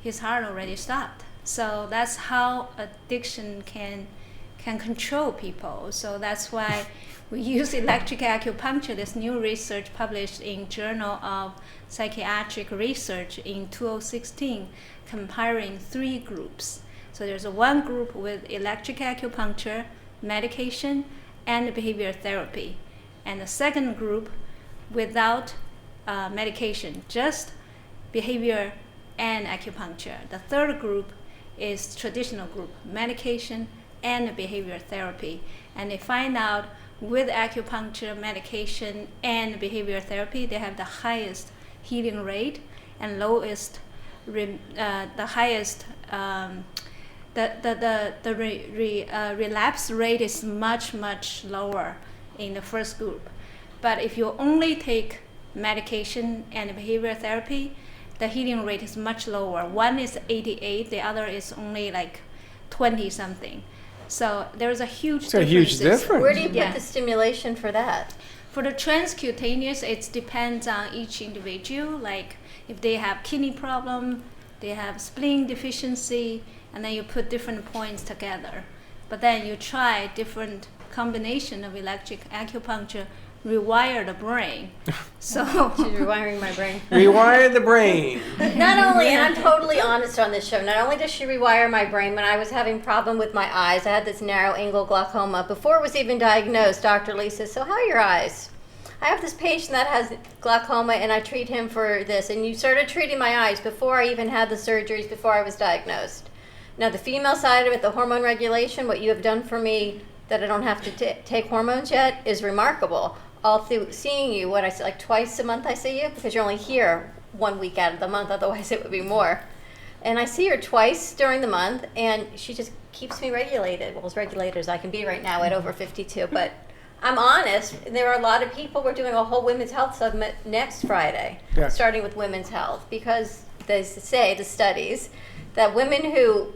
his heart already stopped. So that's how addiction can control people. So that's why we use electric acupuncture. This new research published in Journal of Psychiatric Research in 2016, comparing 3 groups. So there's one group with electric acupuncture, medication, and behavior therapy. And the second group without medication, just behavior and acupuncture. The third group is traditional group, medication and behavior therapy. And they find out with acupuncture, medication, and behavior therapy, they have the highest healing rate and lowest the highest. Relapse rate is much lower in the first group. But if you only take medication and behavioral therapy, the healing rate is much lower. One is 88, the other is only like 20 something. So there's a huge difference. Where do you put the stimulation for that? For the transcutaneous, it depends on each individual. Like if they have kidney problem, they have spleen deficiency, and then you put different points together. But then you try different combination of electric acupuncture, rewire the brain. So she's rewiring my brain. Rewire the brain. Not only, and I'm totally honest on this show, not only does she rewire my brain, when I was having problem with my eyes, I had this narrow angle glaucoma. Before it was even diagnosed, Dr. Lee says, so how are your eyes? I have this patient that has glaucoma and I treat him for this. And you started treating my eyes before I even had the surgeries, before I was diagnosed. Now the female side of it, the hormone regulation, what you have done for me that I don't have to take hormones yet is remarkable. All through seeing you, what I say, like twice a month I see you, because you're only here 1 week out of the month, otherwise it would be more. And I see her twice during the month, and she just keeps me regulated. Well, as regulated as I can be right now at over 52, but I'm honest, there are a lot of people, we're doing a whole Women's Health Summit next Friday, starting with women's health, because they say, the studies, that women who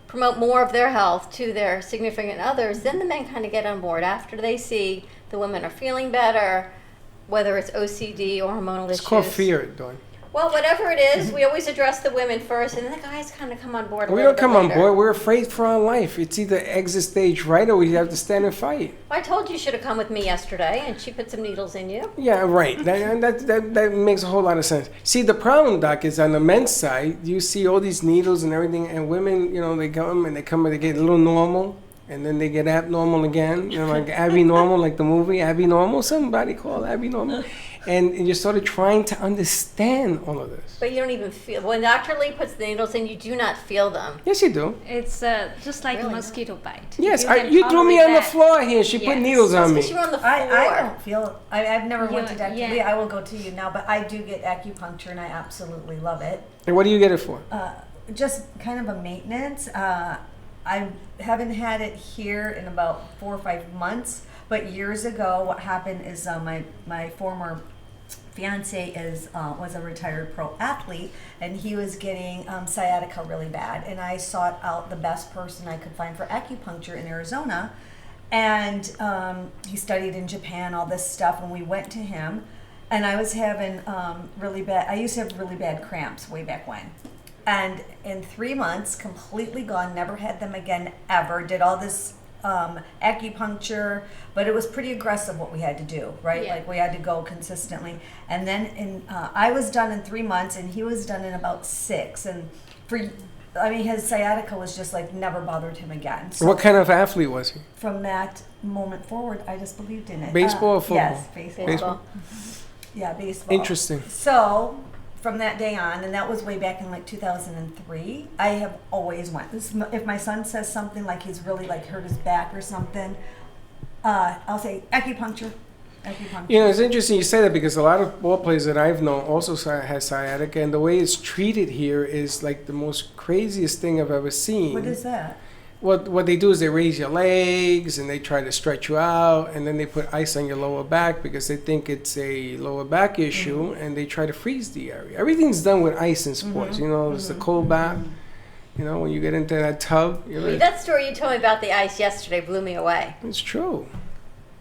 promote more of their health to their significant others, then the men kind of get on board after they see the women are feeling better, whether it's OCD or hormonal issues. It's called fear, Dawn. Well, whatever it is, we always address the women first, and then the guys kind of come on board. We don't come on board. We're afraid for our life. It's either exit stage right, or we have to stand and fight. I told you should have come with me yesterday, and she put some needles in you. Yeah, right. That makes a whole lot of sense. See, the problem, Doc, is on the men's side, you see all these needles and everything, and women, they come and they get a little normal, and then they get abnormal again, like Abby Normal, like the movie Abby Normal. Somebody called Abby Normal. And you're sort of trying to understand all of this. But you don't even feel, when Dr. Lee puts the needles in, you do not feel them. Yes, you do. It's just like a mosquito bite. Yes, you threw me on the floor here. She put needles on me. You were on the floor. I don't feel, I've never went to Dr. Lee. I will go to you now, but I do get acupuncture and I absolutely love it. And what do you get it for? Just kind of a maintenance. I haven't had it here in about 4 or 5 months, but years ago what happened is my former fiance was a retired pro athlete, and he was getting sciatica really bad, and I sought out the best person I could find for acupuncture in Arizona, and he studied in Japan, all this stuff, and we went to him, and I was having I used to have really bad cramps way back when. And in 3 months, completely gone, never had them again ever, did all this acupuncture, but it was pretty aggressive what we had to do, right? Yeah. Like we had to go consistently. And then I was done in 3 months and he was done in about 6. And his sciatica was just like never bothered him again. So what kind of athlete was he? From that moment forward, I just believed in it. Baseball or football? Yes, baseball. Yeah, baseball. Interesting. So from that day on, and that was way back in like 2003, I have always went. If my son says something like he's really like hurt his back or something, I'll say acupuncture. It's interesting you say that, because a lot of ball players that I've known also has sciatica, and the way it's treated here is like the most craziest thing I've ever seen. What is that? What they do is they raise your legs and they try to stretch you out, and then they put ice on your lower back because they think it's a lower back issue, and they try to freeze the area. Everything's done with ice in sports. It's the cold bath. When you get into that tub. That story you told me about the ice yesterday blew me away. It's true.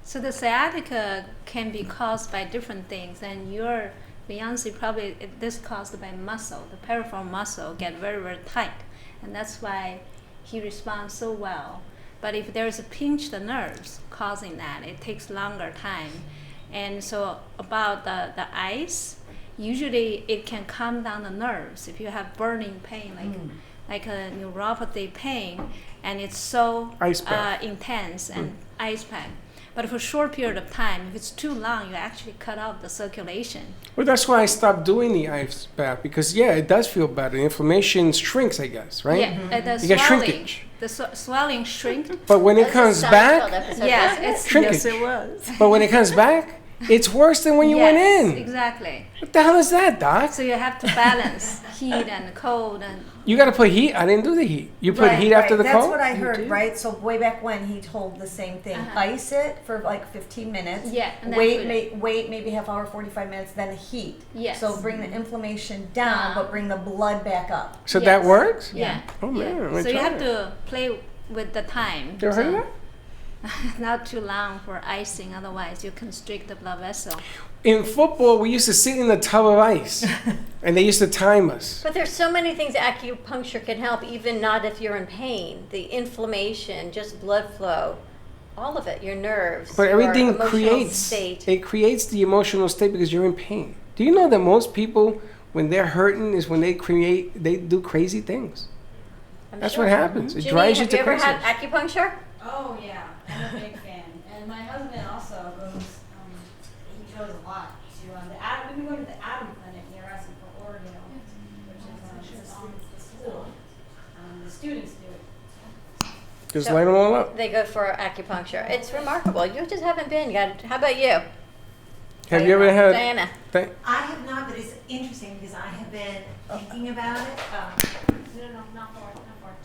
So the sciatica can be caused by different things, and your Beyonce probably this caused by muscle. The peripheral muscle get very, very tight, and that's why he responds so well. But if there's a pinched nerves causing that, it takes longer time. And so about the ice, usually it can calm down the nerves. If you have burning pain, like a neuropathy pain, and it's so intense, and ice pack. But for a short period of time, if it's too long, you actually cut off the circulation. Well, that's why I stopped doing the ice bath, because it does feel better. The inflammation shrinks, I guess, right? Yeah, you get shrinkage. The swelling shrink. But when it comes back, it's shrinkage. Yes, it was. But when it comes back, it's worse than when you went in. Exactly. What the hell is that, Doc? So you have to balance heat and cold and. You got to put heat. I didn't do the heat. You put heat after the That's cold? what I heard, right? So way back when he told the same thing. Ice it for like 15 minutes. Yeah, and then wait maybe half hour, 45 minutes, then heat. Yes. So bring the inflammation down, but bring the blood back up. So that works? Yeah. Oh, man. I'm So you try have it. to play with the time. You ever heard of that? Not too long for icing, otherwise you constrict the blood vessel. In football, we used to sit in a tub of ice, and they used to time us. But there's so many things acupuncture can help, even not if you're in pain. The inflammation, just blood flow, all of it, your nerves, But your everything emotional creates state. it creates the emotional state because you're in pain. Do you know that most people, when they're hurting, is when they do crazy things? That's what happens. It Ginny, drives you have to you ever crazy. had acupuncture? Oh yeah, I'm a big fan, and my husband also goes. He goes a lot to the Adam. We've been going to the Adam Clinic near us in Fort Oregon, which is the school. The students do it. Just light them all up. They go for acupuncture. It's remarkable. You just haven't been. How about you? Have you ever had? Diana. I have not, but it's interesting because I have been thinking about it. No, not far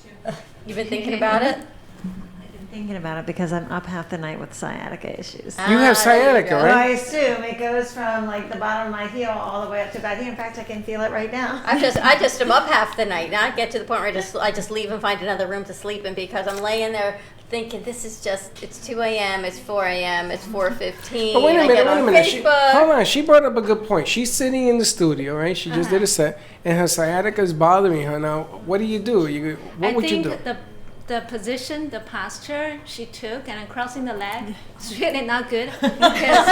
too. You've been thinking about it? I've been thinking about it because I'm up half the night with sciatica issues. You have sciatica, So I right? assume it goes from like the bottom of my heel all the way up to about here. In fact, I can feel it right now. I just am up half the night. Now I get to the point where I just leave and find another room to sleep in because I'm laying there thinking it's 2 a.m., it's 4 a.m., it's 4:15. But wait a minute. Hold on. She brought up a good point. She's sitting in the studio, right? She just did a set, and her sciatica is bothering her. Now, what do you do? What would you do? I think the position, the posture she took, and crossing the leg, is really not good. Because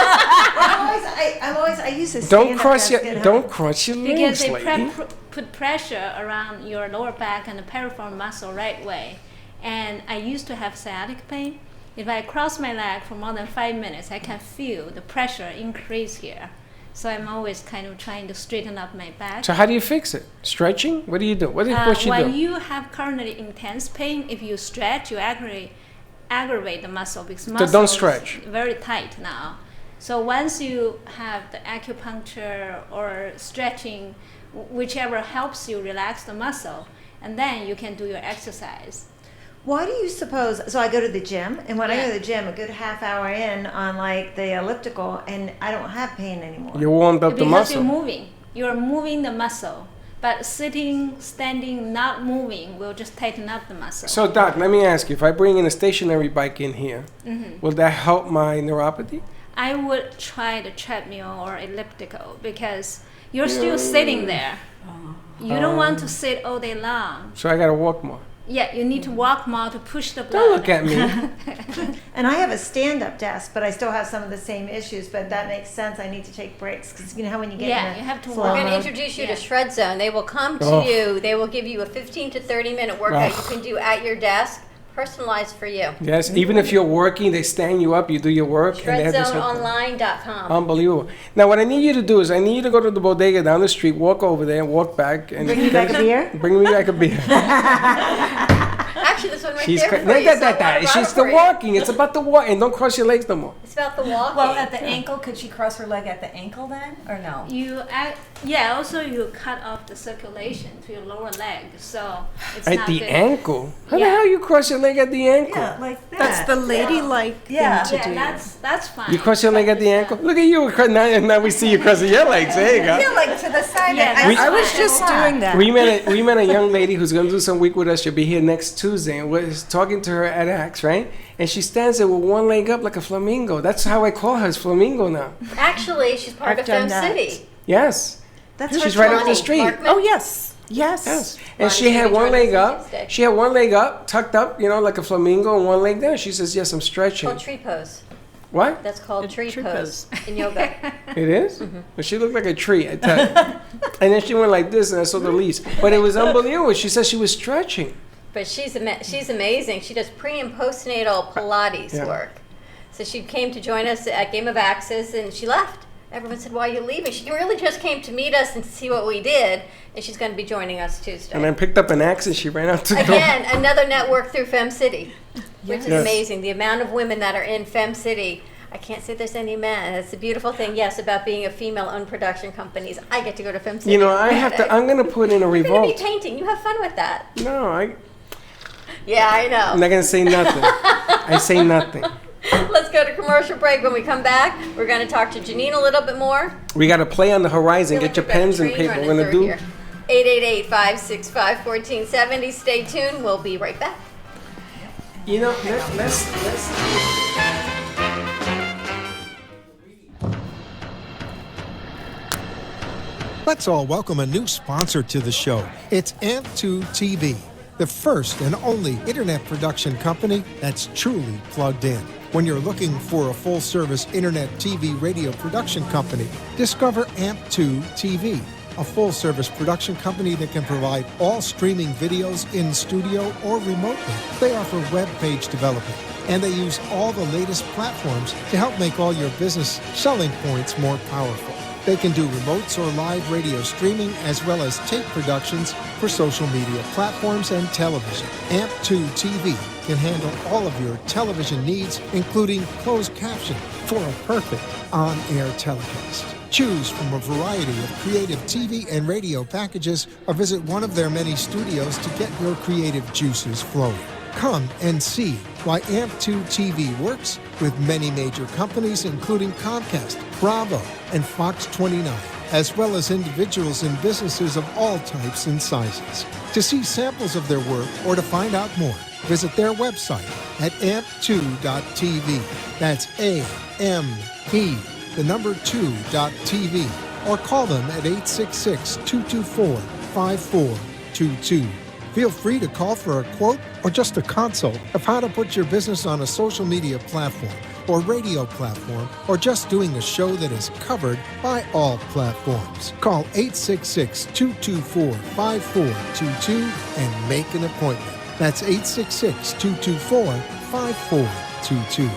I use this. Don't cross your legs, they lady. put pressure around your lower back and the piriform muscle right way. And I used to have sciatic pain. If I cross my leg for more than 5 minutes, I can feel the pressure increase here. So I'm always kind of trying to straighten up my back. So how do you fix it? Stretching? What do you do? What you when do? you have currently intense pain, if you stretch, you aggravate the muscle because muscle don't stretch. is very tight now. So once you have the acupuncture or stretching, whichever helps you relax the muscle, and then you can do your exercise. Why do you suppose? So I go to the gym, and when I go to the gym, a good half hour in on like the elliptical, and I don't have pain anymore. You warmed up the muscle. Because you're moving the muscle. But sitting, standing, not moving will just tighten up the muscle. So, Doc, let me ask you: if I bring in a stationary bike in here, will that help my neuropathy? I would try the treadmill or elliptical because you're still sitting there. You don't want to sit all day long. So I gotta walk more. Yeah, you need to walk more to push the blood. Don't look at me. And I have a stand-up desk, but I still have some of the same issues. But that makes sense. I need to take breaks because you know how when you get in you have to flow We're going to mode. introduce you to Shred Zone. They will come to you. They will give you a 15 to 30 minute workout you can do at your desk, personalized for you. Yes, even if you're working, they stand you up, you do your work. and they have this whole thing. ShredZoneOnline.com. Unbelievable. Now, what I need you to do is I need you to go to the bodega down the street, walk over there, walk back. And Bring me back a beer? Bring me back a beer. Actually, this one right She's there cra- for you. So She's the walking. It's about the walk. And don't cross your legs no more. It's about the walking. Well, at the ankle, could she cross her leg at the ankle then, or no? Also you cut off the circulation to your lower leg, so it's At not the good. ankle? How the hell you cross your leg at the ankle? Yeah, like that. That's the ladylike thing to do. That's fine. You cross your leg at the ankle? Look at you. Now we see you crossing your legs. There you I feel go. like to the side. I was just doing that. We met a young lady who's going to do some week with us. She'll be here next Tuesday. And we're talking to her at Axe, right? And she stands there with one leg up like a flamingo. That's how I call her, is Flamingo now. Actually, she's part of Fem City. Yes. She's right up the street. Oh, yes. Yes. And she had one leg up. She had one leg up, tucked up, like a flamingo, and one leg down. She says, yes, I'm stretching. Called tree pose. What? That's called tree pose in yoga. It is? Well, she looked like a tree, I tell you. And then she went like this, and I saw the leaves. But it was unbelievable. She said she was stretching. But she's amazing. She does pre and postnatal Pilates work. So she came to join us at Game of Axes, and she left. Everyone said, why are you leaving? She really just came to meet us and to see what we did, and she's going to be joining us Tuesday. And I picked up an axe, and she ran out the door. Again, another network through Fem City, which is amazing. The amount of women that are in Fem City. I can't say there's any men. That's the beautiful thing, yes, about being a female-owned production companies. I get to go to Film City. You know, on Friday. I'm going to put in a You're going to revolt. be painting. You have fun with that. No, Yeah, I know. I'm not going to say nothing. I say nothing. Let's go to commercial break. When we come back, we're going to talk to Janine a little bit more. We got to play on the horizon. Get your pens and paper. We're going to do... 888-565-1470. Stay tuned. We'll be right back. You know, let's Let's all welcome a new sponsor to the show. It's AMP2 TV, the first and only internet production company that's truly plugged in. When you're looking for a full-service internet TV radio production company, discover AMP2 TV, a full-service production company that can provide all streaming videos in studio or remotely. They offer web page development, and they use all the latest platforms to help make all your business selling points more powerful. They can do remotes or live radio streaming as well as tape productions for social media platforms and television. AMP2 TV can handle all of your television needs, including closed caption for a perfect on-air telecast. Choose from a variety of creative TV and radio packages or visit one of their many studios to get your creative juices flowing. Come and see why AMP2 TV works with many major companies, including Comcast, Bravo, and Fox 29, as well as individuals and businesses of all types and sizes. To see samples of their work or to find out more, visit their website at amp2.tv. That's AMP2.tv, or call them at 866-224-5422. Feel free to call for a quote or just a consult of how to put your business on a social media platform or radio platform, or just doing a show that is covered by all platforms. Call 866-224-5422 and make an appointment. That's 866-224-5422.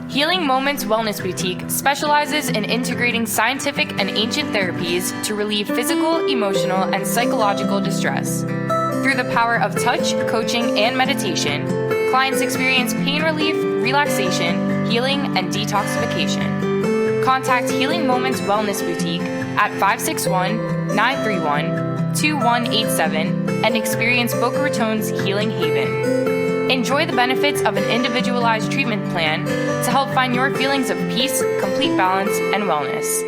Healing Moments Wellness Boutique specializes in integrating scientific and ancient therapies to relieve physical, emotional, and psychological distress. Through the power of touch, coaching, and meditation, clients experience pain relief, relaxation, healing, and detoxification. Contact Healing Moments Wellness Boutique at 561-931-2187 and experience Boca Raton's Healing Haven. Enjoy the benefits of an individualized treatment plan to help find your feelings of peace, complete balance, and wellness.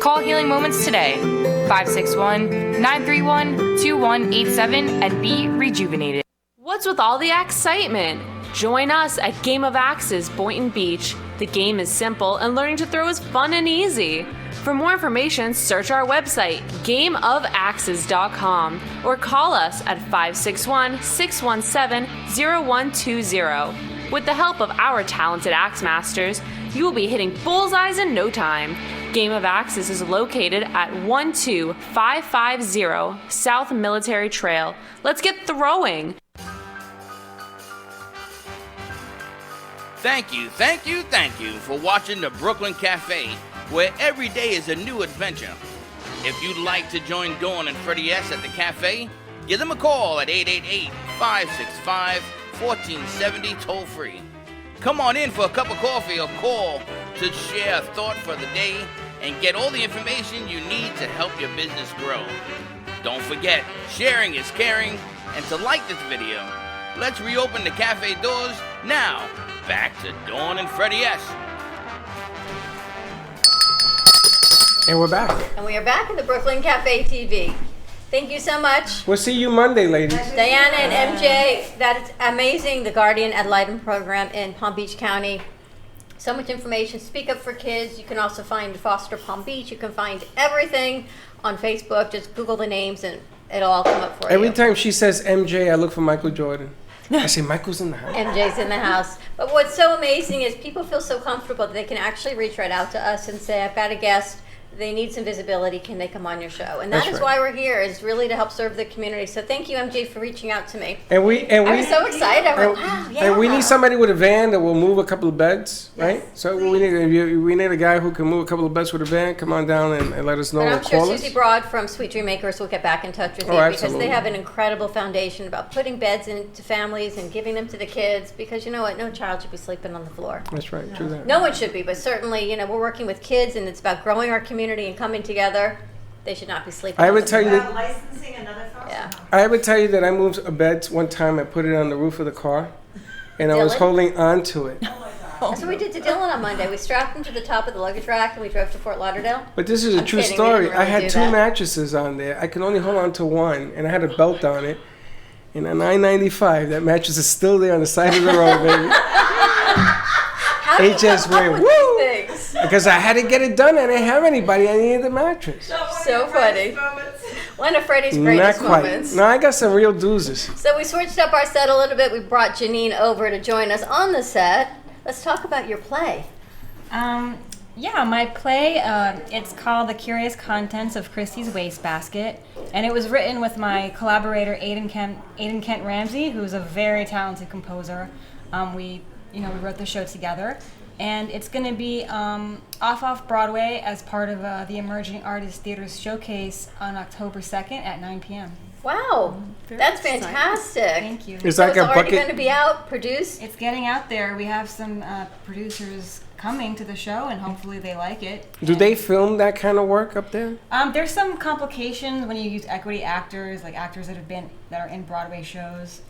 Call Healing Moments today, 561-931-2187, and be rejuvenated. What's with all the excitement? Join us at Game of Axes, Boynton Beach. The game is simple and learning to throw is fun and easy. For more information, search our website, gameofaxes.com, or call us at 561-617-0120. With the help of our talented axe masters, you will be hitting bullseyes in no time. Game of Axes is located at 12550 South Military Trail. Let's get throwing! Thank you for watching the Brooklyn Cafe, where every day is a new adventure. If you'd like to join Dawn and Freddie S. at the cafe, give them a call at 888-565-1470 toll free. Come on in for a cup of coffee or call to share a thought for the day and get all the information you need to help your business grow. Don't forget, sharing is caring, and to like this video. Let's reopen the cafe doors now. Back to Dawn and Freddie S. And we're back. And we are back in the Brooklyn Cafe TV. Thank you so much. We'll see you Monday, ladies. Diana and MJ, that is amazing. The Guardian Ad Litem program in Palm Beach County. So much information. Speak Up for Kids. You can also find Foster Palm Beach. You can find everything on Facebook. Just Google the names and it'll all come up for you. Every time she says MJ, I look for Michael Jordan. I say, Michael's in the house. MJ's in the house. But what's so amazing is people feel so comfortable that they can actually reach right out to us and say, I've got a guest they need some visibility, can they come on your show? And that That's is right. why we're here, is really to help serve the community. So thank you, MJ, for reaching out to me. And we I was so excited. I went, wow, yeah. And we need somebody with a van that will move a couple of beds, right? So we need a guy who can move a couple of beds with a van. Come on down and let us know. And Or I'm sure call us. Susie Broad from Sweet Dream Makers will get back in touch with you, because absolutely. they have an incredible foundation about putting beds into families and giving them to the kids, because you know what? No child should be sleeping on the floor. That's right. True that. No one should be, but certainly, you know, we're working with kids and it's about growing our community and coming together. They should not be sleeping I on would the tell you floor. that- Licensing another phone? Yeah. I would tell you that I moved a bed one time. I put it on the roof of the car, and I was Dylan? holding on to it. That's what we did to Dylan on Monday. We strapped him to the top of the luggage rack and we drove to Fort Lauderdale. But this is a I'm true kidding, we story. didn't really I had do 2 that. mattresses on there. I could only hold on to one, and I had a belt on it. And on 995, that mattress is still there on the side of the road, baby. How do you It just come up went with woo! these things? Because I had to get it done. I didn't have anybody. I needed the mattress. So funny. One of Freddie's Not greatest quite. moments. No, I got some real doozies. So we switched up our set a little bit. We brought Janine over to join us on the set. Let's talk about your play. Yeah, my play, it's called The Curious Contents of Christie's Wastebasket, and it was written with my collaborator Aiden Kent Ramsey, who's a very talented composer. We wrote the show together, and it's going to be off Broadway as part of the Emerging Artists Theater's Showcase on October 2nd at 9 p.m. Wow, that's fantastic. Thank you. It's So like it's a already bucket. going to be out, produced. It's getting out there. We have some producers coming to the show, and hopefully they like it. Do they film that kind of work up there? There's some complications when you use equity actors, like actors that are in Broadway shows.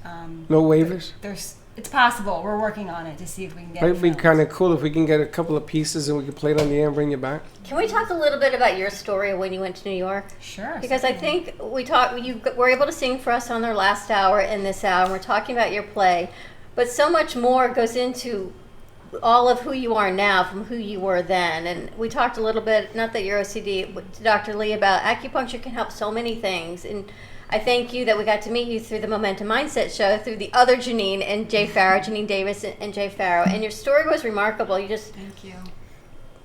No waivers? It's possible. We're working on it to see if we can get It'd it be filmed. kind of cool if we can get a couple of pieces and we can play it on the air and bring you back. Can we talk a little bit about your story of when you went to New York? Sure. Because I think you were able to sing for us on our last hour and this hour, and we're talking about your play. But so much more goes into all of who you are now from who you were then. And we talked a little bit, not that you're OCD, but to Dr. Lee, about acupuncture can help so many things. And I thank you that we got to meet you through the Momentum Mindset show, through the other Janine and Jay Farrow, Janine Davis and Jay Farrow. And your story was remarkable. Thank you.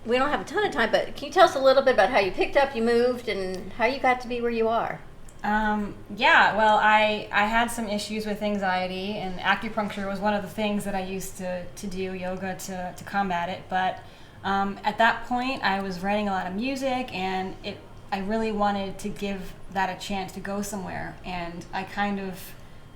We don't have a ton of time, but can you tell us a little bit about how you picked up, you moved, and how you got to be where you are? Yeah, well, I had some issues with anxiety, and acupuncture was one of the things that I used to do, yoga to combat it. But at that point, I was writing a lot of music, and I really wanted to give that a chance to go somewhere. And I kind of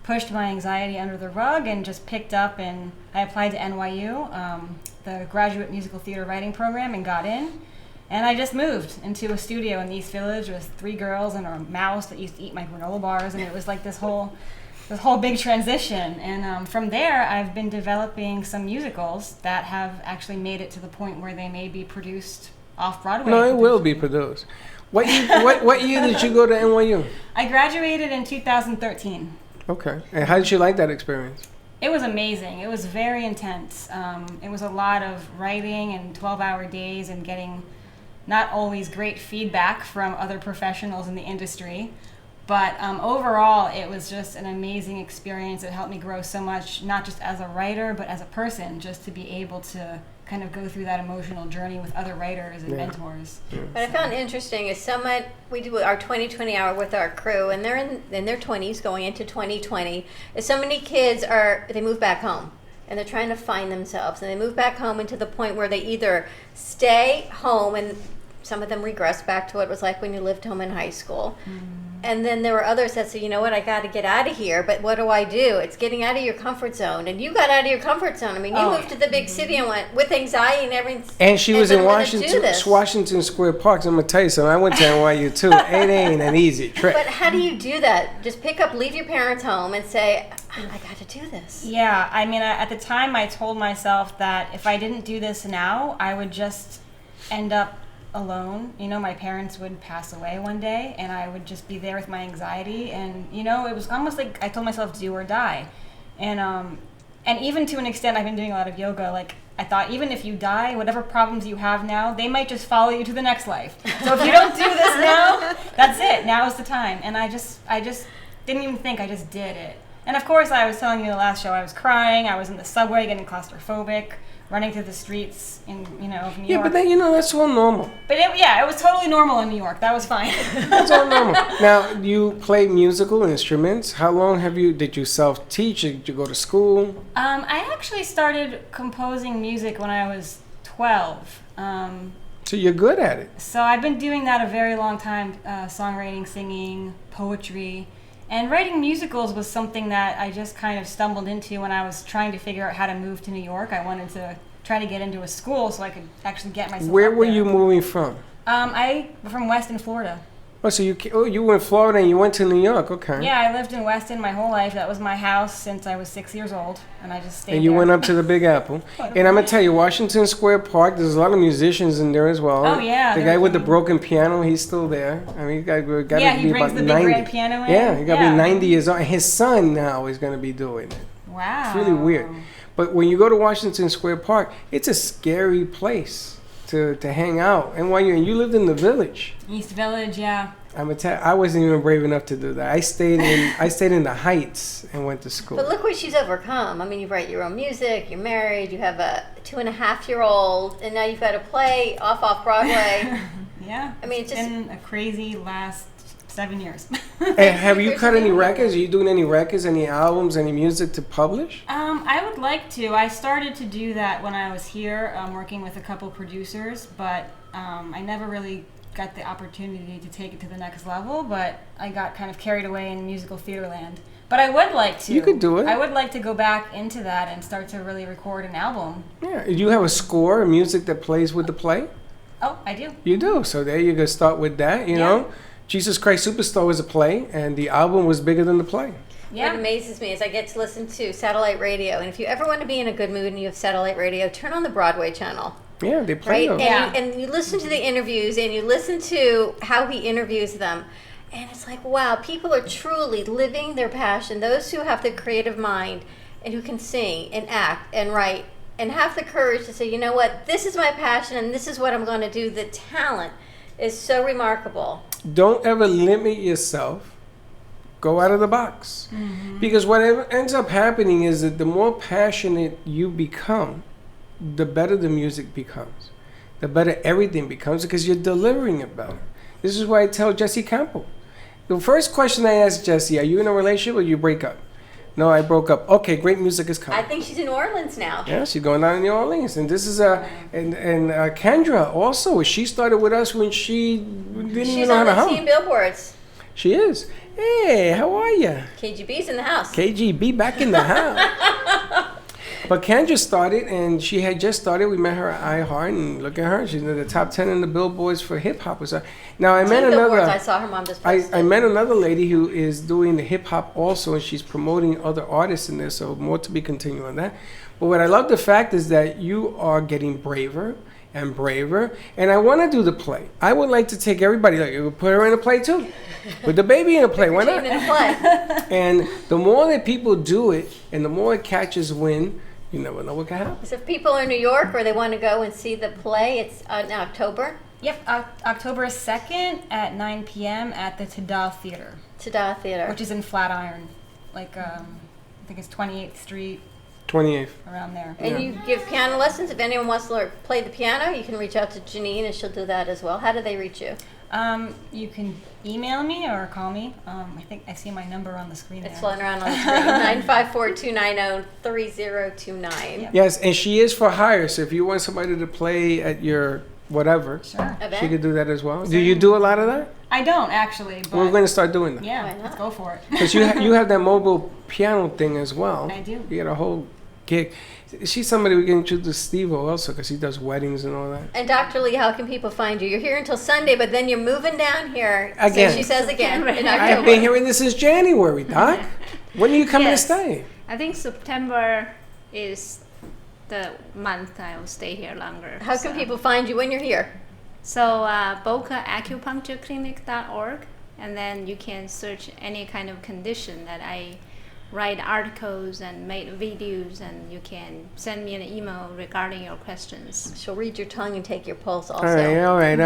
pushed my anxiety under the rug and just picked up, and I applied to NYU, the Graduate Musical Theater Writing Program, and got in. And I just moved into a studio in the East Village with 3 girls and a mouse that used to eat my granola bars, and it was like this whole big transition. And from there, I've been developing some musicals that have actually made it to the point where they may be produced off Broadway. No, it will be produced. What year did you go to NYU? I graduated in 2013. Okay. And how did you like that experience? It was amazing. It was very intense. It was a lot of writing and 12-hour days and getting not always great feedback from other professionals in the industry. But overall, it was just an amazing experience. It helped me grow so much, not just as a writer, but as a person, just to be able to kind of go through that emotional journey with other writers and mentors. What I found interesting is we do our 2020 hour with our crew, and they're in their 20s going into 2020. Is so many kids they move back home, and they're trying to find themselves, and they move back home into the point where they either stay home, and some of them regress back to what it was like when you lived home in high school. And then there were others that said, you know what, I got to get out of here, but what do I do? It's getting out of your comfort zone. And you got out of your comfort zone. I mean, you moved to the big city and went with anxiety and everything. And she was said, in "I'm gonna do this." Washington Square Park. So I'm going to tell you something. I went to NYU too. It ain't an easy trip. But how do you do that? Just leave your parents home and say, I got to do this. Yeah, I mean, at the time I told myself that if I didn't do this now, I would just end up alone. You know, my parents would pass away one day and I would just be there with my anxiety, and you know, it was almost like I told myself do or die. And even to an extent, I've been doing a lot of yoga. Like, I thought, even if you die, whatever problems you have now, they might just follow you to the next life. So if you don't do this now, that's it. Now is the time. And I just didn't even think, I just did it. And of course, I was telling you the last show, I was crying. I was in the subway getting claustrophobic, running through the streets in, of New York. Yeah, but then, that's all normal. But it was totally normal in New York. That was fine. That's all normal. Now, you play musical instruments. How long did you self-teach? Did you go to school? I actually started composing music when I was 12. So you're good at it. So I've been doing that a very long time, songwriting, singing, poetry. And writing musicals was something that I just kind of stumbled into when I was trying to figure out how to move to New York. I wanted to try to get into a school so I could actually get myself Where up were there. you moving from? I'm from Weston, Florida. Oh, so you were in Florida and you went to New York, okay. Yeah, I lived in Weston my whole life. That was my house since I was 6 years old, and I just stayed And you there. went up to the Big Apple. And I'm going to tell you, Washington Square Park, there's a lot of musicians in there as well. Oh, yeah. The guy with the broken piano, he's still there. I mean, got to be he brings about the 90. big grand piano in? Yeah, he got to Yeah. be 90 years old. And his son now is going to be doing it. Wow. It's really weird. But when you go to Washington Square Park, it's a scary place to hang out. And you lived in the Village. East Village, yeah. I wasn't even brave enough to do that. I stayed in the Heights and went to school. But look what she's overcome. I mean, you write your own music, you're married, you have a 2.5-year-old, and now you've got to play off Broadway. Yeah. I mean, it's been a crazy last 7 years. And have you cut any records? Are you doing any records, any albums, any music to publish? I would like to. I started to do that when I was here, working with a couple producers, but I never really got the opportunity to take it to the next level, but I got kind of carried away in musical theater land. But I would like to. You could do it. I would like to go back into that and start to really record an album. Yeah. Do you have a score, music that plays with the play? Oh, I do. You do. So there you go. Start with that, you know. Jesus Christ Superstar was a play, and the album was bigger than the play. What amazes me is I get to listen to satellite radio, and if you ever want to be in a good mood and you have satellite radio, turn on the Broadway channel. Yeah, they play those. And you listen to the interviews, and you listen to how he interviews them, and it's like, wow, people are truly living their passion. Those who have the creative mind and who can sing and act and write and have the courage to say, you know what, this is my passion and this is what I'm going to do. The talent is so remarkable. Don't ever limit yourself. Go out of the box. Mm-hmm. Because whatever ends up happening is that the more passionate you become, the better the music becomes. The better everything becomes because you're delivering it better. This is why I tell Jesse Campbell. The first question I ask Jesse, are you in a relationship or you break up? No, I broke up. Okay, great music is coming. I think she's in New Orleans now. Yeah, she's going down in New Orleans. And this is Kendra also. She started with us when she didn't even know how to She's on hum. the team billboards. She is. Hey, how are you? KGB's in the house. KGB back in the house. But Kendra started, and she had just started. We met her at iHeart, and look at her. She's in the top 10 in the billboards for hip hop. Now I met another. Billboards, I saw her mom just posted. I met another lady who is doing the hip hop also, and she's promoting other artists in there. So more to be continued on that. But what I love the fact is that you are getting braver and braver, and I want to do the play. I would like to take everybody, like put her in a play too, put the baby in a play. Why not? In a play. And the more that people do it, and the more it catches wind, you never know what can happen. So if people are in New York or they want to go and see the play, it's in October. Yep, October 2nd at 9 p.m. at the Tada Theater. Tada Theater. Which is in Flatiron. Like, I think it's 28th Street. 28th. Around there. And you give piano lessons. If anyone wants to play the piano, you can reach out to Janine and she'll do that as well. How do they reach you? You can email me or call me. I think I see my number on the screen It's there. floating around on the screen. 954-290-3029. Yes, and she is for hire. So if you want somebody to play at your whatever, she could do that as well. Do you do a lot of that? I don't actually, but We're going to start doing that. yeah, let's go for it. Because you have that mobile piano thing as well. I do. You got a whole gig. She's somebody we can introduce Steve also because he does weddings and all that. And Dr. Lee, how can people find you? You're here until Sunday, but then you're moving down here. Again. So she says again in October. I've been hearing this since January, Doc. When are you coming to stay? I think September is the month I will stay here longer. How can people find you when you're here? So BocaAcupunctureClinic.org, and then you can search any kind of condition that I write articles and make videos, and you can send me an email regarding your questions. She'll read your tongue and take your pulse also. All right.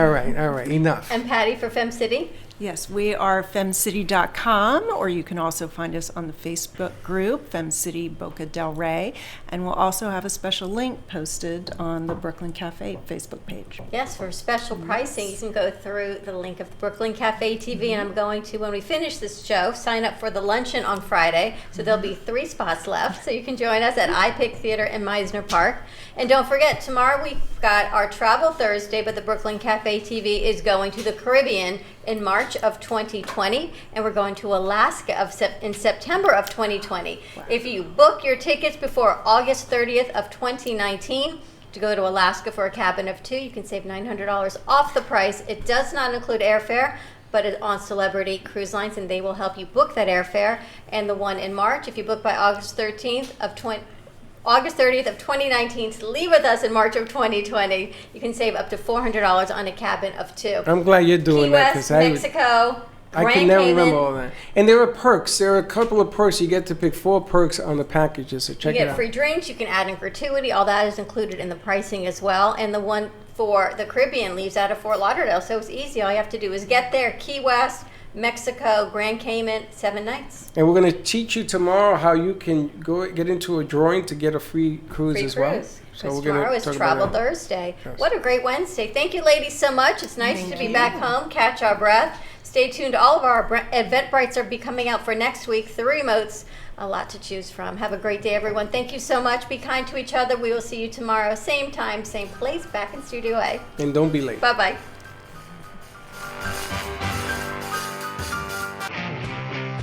Enough. And Patty for Fem City? Yes, we are femcity.com, or you can also find us on the Facebook group, FemCity Boca del Rey, and we'll also have a special link posted on the Brooklyn Cafe Facebook page. Yes, for special pricing, you can go through the link of the Brooklyn Cafe TV, and I'm going to, when we finish this show, sign up for the luncheon on Friday. So there'll be 3 spots left, so you can join us at iPic Theater in Meisner Park. And don't forget, tomorrow we've got our Travel Thursday, but the Brooklyn Cafe TV is going to the Caribbean in March of 2020, and we're going to Alaska in September of 2020. Wow. If you book your tickets before August 30th of 2019 to go to Alaska for a cabin of 2, you can save $900 off the price. It does not include airfare, but it's on Celebrity Cruise Lines, and they will help you book that airfare. And the one in March, if you book by August 30th of 2019 to leave with us in March of 2020, you can save up to $400 on a cabin of 2. I'm glad you're doing Key that. West, Mexico, I Grand can never Cayman. remember all that. And there are perks. There are a couple of perks. You get to pick 4 perks on the packages, so check You it get out. free drinks. You can add in gratuity. All that is included in the pricing as well. And the one for the Caribbean leaves out of Fort Lauderdale, so it's easy. All you have to do is get there. Key West, Mexico, Grand Cayman, 7 nights. And we're going to teach you tomorrow how you can go get into a drawing to get a free cruise as well. So tomorrow is talk Travel about that. Thursday. Yes. What a great Wednesday. Thank you, ladies, so much. It's nice to be back home, catch our breath. Stay tuned. All of our Eventbrites are be coming out for next week. 3 remotes, a lot to choose from. Have a great day, everyone. Thank you so much. Be kind to each other. We will see you tomorrow, same time, same place, back in Studio A. And don't be late. Bye-bye.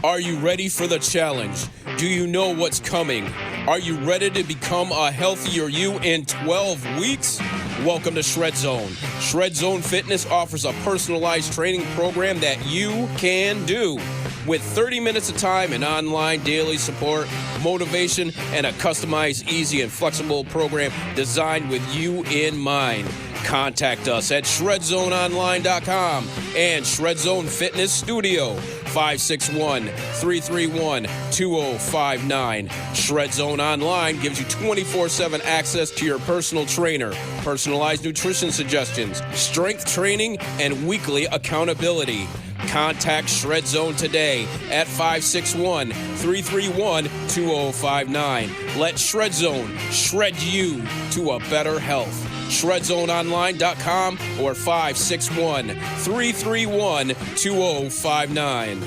Are you ready for the challenge? Do you know what's coming? Are you ready to become a healthier you in 12 weeks? Welcome to Shred Zone. Shred Zone Fitness offers a personalized training program that you can do. With 30 minutes of time and online daily support, motivation, and a customized, easy, and flexible program designed with you in mind. Contact us at ShredZoneOnline.com and Shred Zone Fitness Studio, 561-331-2059. Shred Zone Online gives you 24/7 access to your personal trainer, personalized nutrition suggestions, strength training, and weekly accountability. Contact Shred Zone today at 561-331-2059. Let Shred Zone shred you to a better health. ShredZoneOnline.com or 561-331-2059.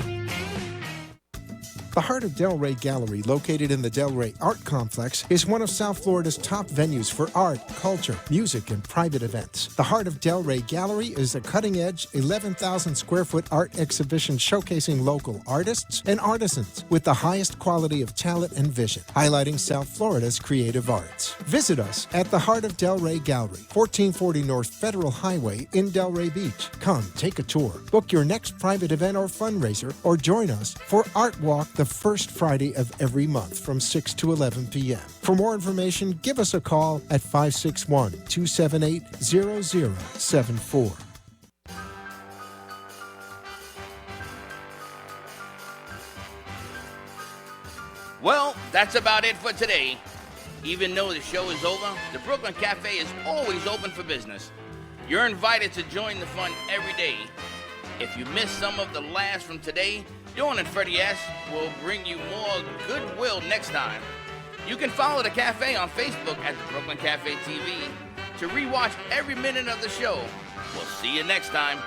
The Heart of Delray Gallery, located in the Delray Art Complex, is one of South Florida's top venues for art, culture, music, and private events. The Heart of Delray Gallery is a cutting-edge, 11,000-square-foot art exhibition showcasing local artists and artisans with the highest quality of talent and vision, highlighting South Florida's creative arts. Visit us at the Heart of Delray Gallery, 1440 North Federal Highway in Delray Beach. Come, take a tour, book your next private event or fundraiser, or join us for Art Walk the first Friday of every month from 6 to 11 p.m. For more information, give us a call at 561-278-0074. Well, that's about it for today. Even though the show is over, the Brooklyn Cafe is always open for business. You're invited to join the fun every day. If you missed some of the laughs from today, Dawn and Freddie S. will bring you more goodwill next time. You can follow the cafe on Facebook at the Brooklyn Cafe TV to rewatch every minute of the show. We'll see you next time.